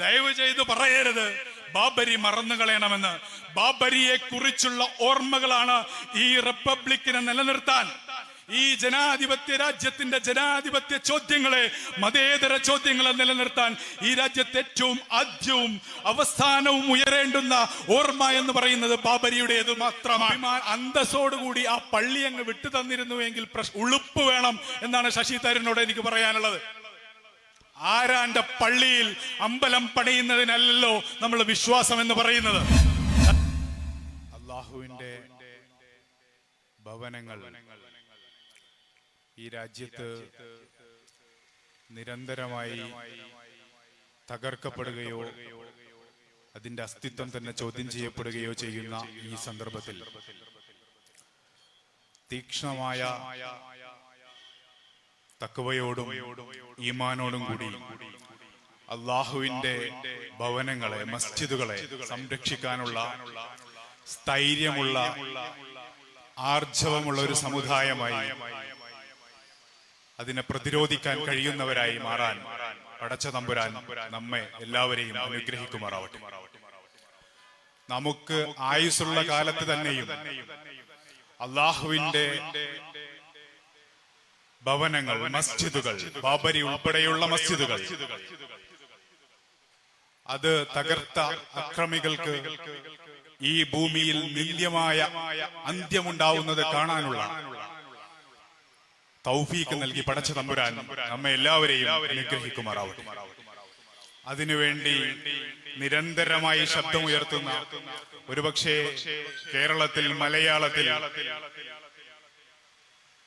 ദയവ് ചെയ്ത് പറയരുത് ബാബരി മറന്നു കളയണമെന്ന്. ബാബരിയെ കുറിച്ചുള്ള ഓർമ്മകളാണ് ഈ റിപ്പബ്ലിക്കിനെ നിലനിർത്താൻ, ഈ ജനാധിപത്യ രാജ്യത്തിന്റെ ജനാധിപത്യ ചോദ്യങ്ങളെ, മതേതര ചോദ്യങ്ങളെ നിലനിർത്താൻ ഈ രാജ്യത്തെ ഏറ്റവും ആദ്യവും അവസാനവും ഉയരേണ്ടുന്ന ഓർമ്മ എന്ന് പറയുന്നത് ബാബരിയുടേത് മാത്രമാണ്. അന്തസ്സോടുകൂടി ആ പള്ളി അങ്ങ് വിട്ടു തന്നിരുന്നുവെങ്കിൽ ഉളുപ്പ് വേണം എന്നാണ് ശശി തരൂരിനോട് എനിക്ക് പറയാനുള്ളത്. ആരാന്റെ പള്ളിയിൽ അമ്പലം പണിയുന്നതിനല്ലോ നമ്മൾ വിശ്വാസം എന്ന് പറയുന്നത്. അല്ലാഹുവിന്റെ ഭവനങ്ങൾ ഈ രാജ്യത്ത് നിരന്തരമായി തകർക്കപ്പെടുകയോ അതിന്റെ അസ്തിത്വം തന്നെ ചോദ്യം ചെയ്യപ്പെടുകയോ ചെയ്യുന്ന ഈ സന്ദർഭത്തിൽ തീക്ഷ്ണമായ തഖ്വയോടും ഈമാനോടും കൂടി അല്ലാഹുവിന്റെ ഭവനങ്ങളെ, മസ്ജിദുകളെ സംരക്ഷിക്കാനുള്ള സ്ഥൈര്യമുള്ള, ആർജവമുള്ള ഒരു സമുദായമായി, അതിനെ പ്രതിരോധിക്കാൻ കഴിയുന്നവരായി മാറാൻ പടച്ച തമ്പുരാൻ നമ്മെ എല്ലാവരെയും അനുഗ്രഹിക്കുമാറാവട്ടെ. നമുക്ക് ആയുസ്സുള്ള കാലത്ത് തന്നെയും അല്ലാഹുവിന്റെ ഭവനങ്ങൾ, മസ്ജിദുകൾ, ബാബരി ഉൾപ്പെടെയുള്ള മസ്ജിദുകൾ, അത് തകർത്ത അക്രമികൾക്ക് ഈ ഭൂമിയിൽ നിന്ദ്യമായ അന്ത്യമുണ്ടാവുന്നത് കാണാനുള്ള തൗഫീക്ക് നൽകി പടച്ച തമ്പുരാൻ നമ്മെ എല്ലാവരെയും അനുഗ്രഹിക്കുമാറാവട്ടെ. അതിനുവേണ്ടി നിരന്തരമായി ശബ്ദമുയർത്തുന്ന, ഒരുപക്ഷെ കേരളത്തിൽ, മലയാളത്തിൽ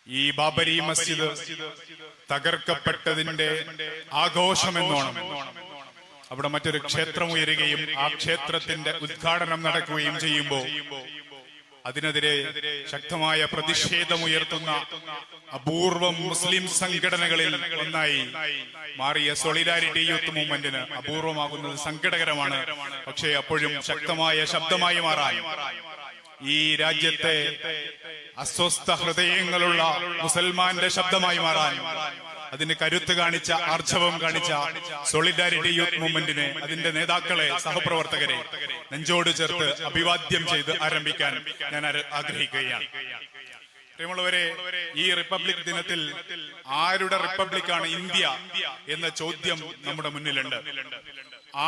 ഈ ബാബരി മസ്ജിദ് തകർക്കപ്പെട്ടതിന്റെ ആഘോഷമെന്നോണം അവിടെ മറ്റൊരു ക്ഷേത്രം ഉയരുകയും ആ ക്ഷേത്രത്തിന്റെ ഉദ്ഘാടനം നടക്കുകയും ചെയ്യുമ്പോൾ അതിനെതിരെ ശക്തമായ പ്രതിഷേധമുയർത്തുന്ന അപൂർവം മുസ്ലിം സംഘടനകളിൽ ഒന്നായി മാറിയ സോളിഡാരിറ്റി യൂത്ത് മൂവ്മെന്റിന് അപൂർവമാകുന്നത് സങ്കടകരമാണ്. പക്ഷേ അപ്പോഴും ശക്തമായ ശബ്ദമായി മാറാൻ, ഈ രാജ്യത്തെ അസ്വസ്ഥ ഹൃദയങ്ങളുള്ള മുസൽമാന്റെ ശബ്ദമായി മാറാൻ അതിന് കരുത്ത് കാണിച്ച, ആർജവം കാണിച്ച സോളിഡാരിറ്റി യൂത്ത് മൂവ്മെന്റിനെ, അതിന്റെ നേതാക്കളെ, സഹപ്രവർത്തകരെ നെഞ്ചോട് ചേർത്ത് അഭിവാദ്യം ചെയ്ത് ആരംഭിക്കാൻ ഞാൻ ആഗ്രഹിക്കുകയാണ്. പ്രിയമുള്ളവരെ, ഈ റിപ്പബ്ലിക് ദിനത്തിൽ ആരുടെ റിപ്പബ്ലിക്കാണ് ഇന്ത്യ എന്ന ചോദ്യം നമ്മുടെ മുന്നിലുണ്ട്.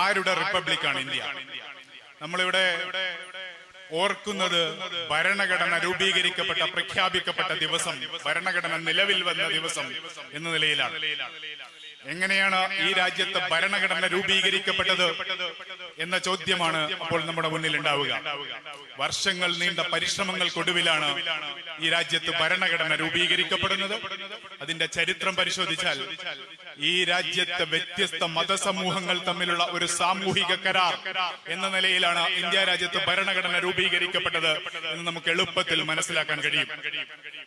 ആരുടെ റിപ്പബ്ലിക്കാണ് ഇന്ത്യ? നമ്മളിവിടെ ഓർക്കുന്നത് ഭരണഘടന രൂപീകരിക്കപ്പെട്ട, പ്രഖ്യാപിക്കപ്പെട്ട ദിവസം, ഭരണഘടന നിലവിൽ വന്ന ദിവസം എന്ന നിലയിലാണ്. എങ്ങനെയാണ് ഈ രാജ്യത്ത് ഭരണഘടന രൂപീകരിക്കപ്പെട്ടത് എന്ന ചോദ്യമാണ് അപ്പോൾ നമ്മുടെ മുന്നിൽ ഉണ്ടാവുക. വർഷങ്ങൾ നീണ്ട പരിശ്രമങ്ങൾക്കൊടുവിലാണ് ഈ രാജ്യത്ത് ഭരണഘടന രൂപീകരിക്കപ്പെടുന്നത്. അതിന്റെ ചരിത്രം പരിശോധിച്ചാൽ ഈ രാജ്യത്തെ വ്യത്യസ്ത മതസമൂഹങ്ങൾ തമ്മിലുള്ള ഒരു സാമൂഹിക കരാർ എന്ന നിലയിലാണ് ഇന്ത്യ രാജ്യത്ത് ഭരണഘടന രൂപീകരിക്കപ്പെട്ടത് എന്ന് നമുക്ക് എളുപ്പത്തിൽ മനസ്സിലാക്കാൻ കഴിയും.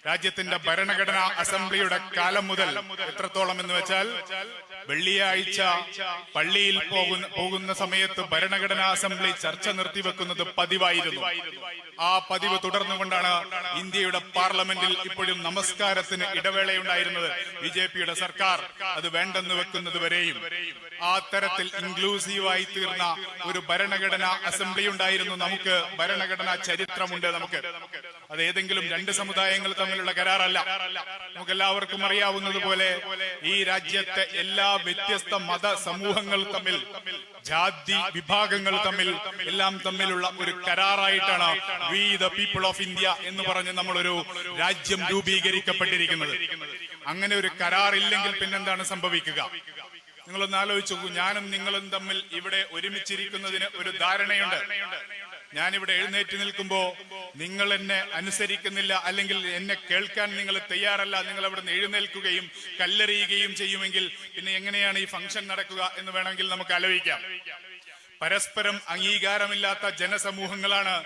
രാജ്യത്തിന്റെ ഭരണഘടനാ അസംബ്ലിയുടെ കാലം മുതൽ എത്രത്തോളം എന്ന് വെച്ചാൽ, വെള്ളിയാഴ്ച പള്ളിയിൽ പോകുന്ന സമയത്ത് ഭരണഘടനാ അസംബ്ലി ചർച്ച നിർത്തിവെക്കുന്നത് പതിവായിരുന്നു. ആ പതിവ് തുടർന്നുകൊണ്ടാണ് ഇന്ത്യയുടെ പാർലമെന്റിൽ ഇപ്പോഴും നമസ്കാരത്തിന് ഇടവേളയുണ്ടായിരുന്നത്. BJP-യുടെ സർക്കാർ അത് വേണ്ടെന്ന് വെക്കുന്നത് വരെയും ആ തരത്തിൽ ഇൻക്ലൂസീവായി തീർന്ന ഒരു ഭരണഘടനാ അസംബ്ലി ഉണ്ടായിരുന്നു. നമുക്ക് ഭരണഘടനാ ചരിത്രമുണ്ട്. അത് ഏതെങ്കിലും രണ്ട് സമുദായങ്ങൾ തമ്മിലുള്ള കരാറല്ല. നമുക്ക് എല്ലാവർക്കും അറിയാവുന്നതുപോലെ ഈ രാജ്യത്തെ എല്ലാ വ്യത്യസ്ത മത സമൂഹങ്ങൾ തമ്മിൽ, ജാതി വിഭാഗങ്ങൾ എല്ലാം തമ്മിലുള്ള ഒരു കരാറായിട്ടാണ് we the people of India എന്ന് പറഞ്ഞ് നമ്മളൊരു രാജ്യം രൂപീകരിക്കപ്പെട്ടിരിക്കുന്നത്. അങ്ങനെ ഒരു കരാർ ഇല്ലെങ്കിൽ പിന്നെന്താണ് സംഭവിക്കുക? നിങ്ങളൊന്ന് ആലോചിച്ചു നോക്കൂ. ഞാനും നിങ്ങളും തമ്മിൽ ഇവിടെ ഒരുമിച്ചിരിക്കുന്നതിന് ഒരു ധാരണയുണ്ട്. ഞാനിവിടെ എഴുന്നേറ്റ് നിൽക്കുമ്പോ നിങ്ങൾ എന്നെ അനുസരിക്കുന്നില്ല, അല്ലെങ്കിൽ എന്നെ കേൾക്കാൻ നിങ്ങൾ തയ്യാറല്ല, നിങ്ങൾ അവിടെ നിന്ന് എഴുന്നേൽക്കുകയും കല്ലെറിയുകയും ചെയ്യുമെങ്കിൽ പിന്നെ എങ്ങനെയാണ് ഈ ഫംഗ്ഷൻ നടക്കുക എന്ന് വേണമെങ്കിൽ നമുക്ക് ആലോചിക്കാം. പരസ്പരം അംഗീകാരമില്ലാത്ത ജനസമൂഹങ്ങളാണ്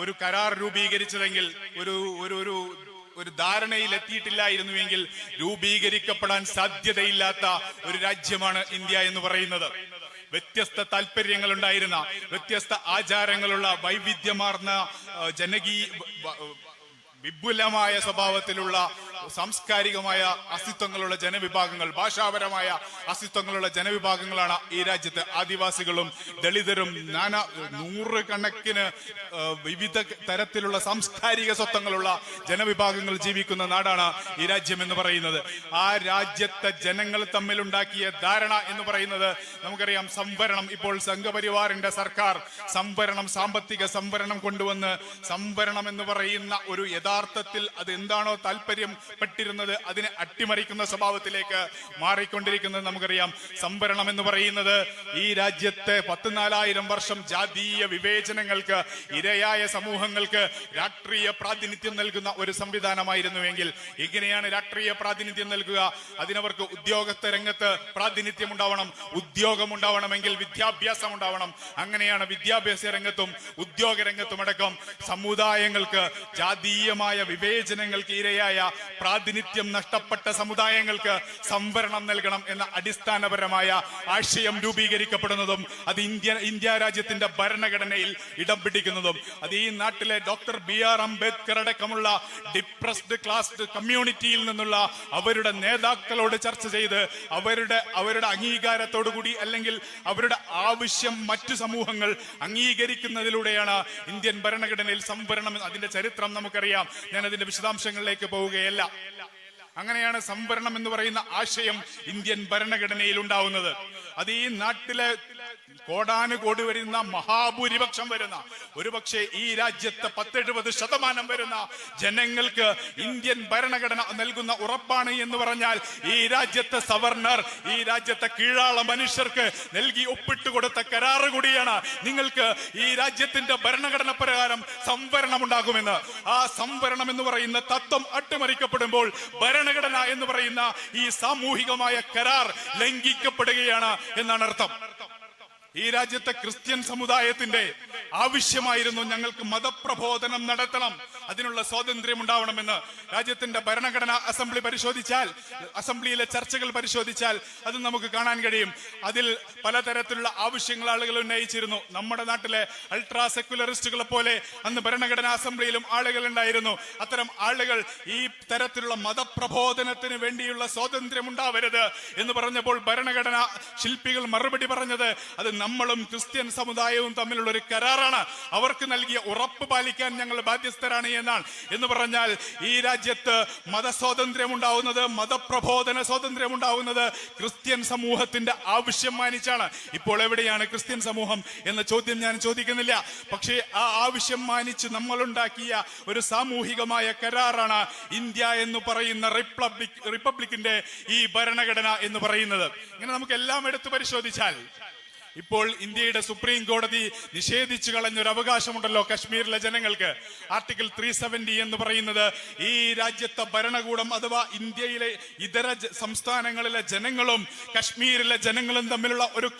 ഒരു കരാർ രൂപീകരിച്ചതെങ്കിൽ, ഒരു ധാരണയിൽ എത്തിയിട്ടില്ലായിരുന്നുവെങ്കിൽ രൂപീകരിക്കപ്പെടാൻ സാധ്യതയില്ലാത്ത ഒരു രാജ്യമാണ് ഇന്ത്യ എന്ന് പറയുന്നത്. വ്യത്യസ്ത താല്പര്യങ്ങൾ ഉണ്ടായിരുന്ന, വ്യത്യസ്ത ആചാരങ്ങളുള്ള, വൈവിധ്യമാർന്ന, ജനകീയ വിപുലമായ സ്വഭാവത്തിലുള്ള സാംസ്കാരികമായ അസ്തിത്വങ്ങളുള്ള ജനവിഭാഗങ്ങൾ, ഭാഷാപരമായ അസ്തിത്വങ്ങളുള്ള ജനവിഭാഗങ്ങളാണ് ഈ രാജ്യത്ത്. ആദിവാസികളും ദളിതരും നൂറുകണക്കിന് വിവിധ തരത്തിലുള്ള സാംസ്കാരിക സ്വത്വങ്ങളുള്ള ജനവിഭാഗങ്ങൾ ജീവിക്കുന്ന നാടാണ് ഈ രാജ്യം എന്ന് പറയുന്നത്. ആ രാജ്യത്തെ ജനങ്ങൾ തമ്മിലുണ്ടാക്കിയ ധാരണ എന്ന് പറയുന്നത് നമുക്കറിയാം. സംവരണം, ഇപ്പോൾ സംഘപരിവാറിന്റെ സർക്കാർ സംവരണം, സാമ്പത്തിക സംവരണം കൊണ്ടുവന്ന് സംവരണം എന്ന് പറയുന്ന ഒരു യഥാർത്ഥത്തിൽ അത് എന്താണോ താല്പര്യം പെട്ടിരുന്നത് അതിനെ അട്ടിമറിക്കുന്ന സ്വഭാവത്തിലേക്ക് മാറിക്കൊണ്ടിരിക്കുന്നത് നമുക്കറിയാം. സംവരണം എന്ന് പറയുന്നത് ഈ രാജ്യത്തെ 14,000 വർഷം ജാതീയ വിവേചനങ്ങൾക്ക് ഇരയായ സമൂഹങ്ങൾക്ക് രാഷ്ട്രീയ പ്രാതിനിധ്യം നൽകുന്ന ഒരു സംവിധാനമായിരുന്നുവെങ്കിൽ എങ്ങനെയാണ് രാഷ്ട്രീയ പ്രാതിനിധ്യം നൽകുക? അതിനവർക്ക് ഉദ്യോഗസ്ഥ രംഗത്ത് പ്രാതിനിധ്യം ഉണ്ടാവണം. ഉദ്യോഗം ഉണ്ടാവണമെങ്കിൽ വിദ്യാഭ്യാസം ഉണ്ടാവണം. അങ്ങനെയാണ് വിദ്യാഭ്യാസ രംഗത്തും ഉദ്യോഗ രംഗത്തും അടക്കം സമുദായങ്ങൾക്ക്, ജാതീയമായ വിവേചനങ്ങൾക്ക് ഇരയായ പ്രാതിനിധ്യം നഷ്ടപ്പെട്ട സമുദായങ്ങൾക്ക് സംവരണം നൽകണം എന്ന അടിസ്ഥാനപരമായ ആശയം രൂപീകരിക്കപ്പെടുന്നതും അത് ഇന്ത്യ രാജ്യത്തിന്റെ ഭരണഘടനയിൽ ഇടം പിടിക്കുന്നതും അത് ഈ നാട്ടിലെ ഡോക്ടർ BR അംബേദ്കർ അടക്കമുള്ള ഡിപ്രസ്ഡ് ക്ലാസ് കമ്മ്യൂണിറ്റിയിൽ നിന്നുള്ള അവരുടെ നേതാക്കളോട് ചർച്ച ചെയ്ത് അവരുടെ അംഗീകാരത്തോടു കൂടി അല്ലെങ്കിൽ അവരുടെ ആവശ്യം മറ്റു സമൂഹങ്ങൾ അംഗീകരിക്കുന്നതിലൂടെയാണ് ഇന്ത്യൻ ഭരണഘടനയിൽ സംവരണം. അതിന്റെ ചരിത്രം നമുക്കറിയാം. ഞാൻ അതിന്റെ വിശദാംശങ്ങളിലേക്ക് പോവുകയല്ല. അങ്ങനെയാണ് സംവരണം എന്ന് പറയുന്ന ആശയം ഇന്ത്യൻ ഭരണഘടനയിൽ ഉണ്ടാവുന്നത്. അത് ഈ നാട്ടിലെ കോടാനുകോടി വരുന്ന മഹാഭൂരിപക്ഷം വരുന്ന, ഒരുപക്ഷെ ഈ രാജ്യത്തെ 70% വരുന്ന ജനങ്ങൾക്ക് ഇന്ത്യൻ ഭരണഘടന നൽകുന്ന ഉറപ്പാണ് എന്ന് പറഞ്ഞാൽ ഈ രാജ്യത്തെ സവർണർ, ഈ രാജ്യത്തെ കീഴാള മനുഷ്യർക്ക് നൽകി ഒപ്പിട്ടുകൊടുത്ത കരാറ് കൂടിയാണ് നിങ്ങൾക്ക് ഈ രാജ്യത്തിന്റെ ഭരണഘടന പ്രകാരം സംവരണം ഉണ്ടാകുമെന്ന്. ആ സംവരണം എന്ന് പറയുന്ന തത്വം അട്ടിമറിക്കപ്പെടുമ്പോൾ ഭരണഘടന എന്ന് പറയുന്ന ഈ സാമൂഹികമായ കരാർ ലംഘിക്കപ്പെടുകയാണ് എന്നാണ് അർത്ഥം. ഈ രാജ്യത്തെ ക്രിസ്ത്യൻ സമുദായത്തിന്റെ ആവശ്യമായിരുന്നു ഞങ്ങൾക്ക് മതപ്രബോധനം നടത്തണം, അതിനുള്ള സ്വാതന്ത്ര്യം ഉണ്ടാവണമെന്ന്. രാജ്യത്തിന്റെ ഭരണഘടനാ അസംബ്ലി പരിശോധിച്ചാൽ, അസംബ്ലിയിലെ ചർച്ചകൾ പരിശോധിച്ചാൽ അത് നമുക്ക് കാണാൻ കഴിയും. അതിൽ പലതരത്തിലുള്ള ആവശ്യങ്ങൾ ആളുകൾ ഉന്നയിച്ചിരുന്നു. നമ്മുടെ നാട്ടിലെ അൾട്രാ സെക്യുലറിസ്റ്റുകളെ പോലെ അന്ന് ഭരണഘടനാ അസംബ്ലിയിലും ആളുകൾ ഉണ്ടായിരുന്നു. അത്തരം ആളുകൾ ഈ തരത്തിലുള്ള മതപ്രബോധനത്തിന് വേണ്ടിയുള്ള സ്വാതന്ത്ര്യം ഉണ്ടാവരുത് എന്ന് പറഞ്ഞപ്പോൾ ഭരണഘടനാ ശില്പികൾ മറുപടി പറഞ്ഞത് അത് നമ്മളും ക്രിസ്ത്യൻ സമുദായവും തമ്മിലുള്ള ഒരു കരാറാണ്, അവർക്ക് നൽകിയ ഉറപ്പ് പാലിക്കാൻ ഞങ്ങൾ ബാധ്യസ്ഥരാണ് എന്നാണ്. എന്ന് പറഞ്ഞാൽ ഈ രാജ്യത്ത് മതസ്വാതന്ത്ര്യം ഉണ്ടാവുന്നത്, മതപ്രബോധന സ്വാതന്ത്ര്യം ഉണ്ടാവുന്നത് ക്രിസ്ത്യൻ സമൂഹത്തിന്റെ ആവശ്യം മാനിച്ചാണ്. ഇപ്പോൾ എവിടെയാണ് ക്രിസ്ത്യൻ സമൂഹം എന്ന ചോദ്യം ഞാൻ ചോദിക്കുന്നില്ല. പക്ഷേ ആ ആവശ്യം മാനിച്ച് നമ്മളുണ്ടാക്കിയ ഒരു സാമൂഹികമായ കരാറാണ് ഇന്ത്യ എന്ന് പറയുന്ന റിപ്പബ്ലിക്കിന്റെ ഈ ഭരണഘടന എന്ന് പറയുന്നത്. ഇങ്ങനെ നമുക്ക് എല്ലാം എടുത്തു പരിശോധിച്ചാൽ ഇപ്പോൾ ഇന്ത്യയുടെ സുപ്രീം കോടതി നിഷേധിച്ചു കളഞ്ഞൊരു അവകാശമുണ്ടല്ലോ കശ്മീരിലെ ജനങ്ങൾക്ക്. ആർട്ടിക്കിൾ 370 എന്ന് പറയുന്നത് ഈ രാജ്യത്തെ ഭരണകൂടം അഥവാ ഇന്ത്യയിലെ ഇതര സംസ്ഥാനങ്ങളിലെ ജനങ്ങളും കശ്മീരിലെ ജനങ്ങളും തമ്മിലുള്ള ഒരു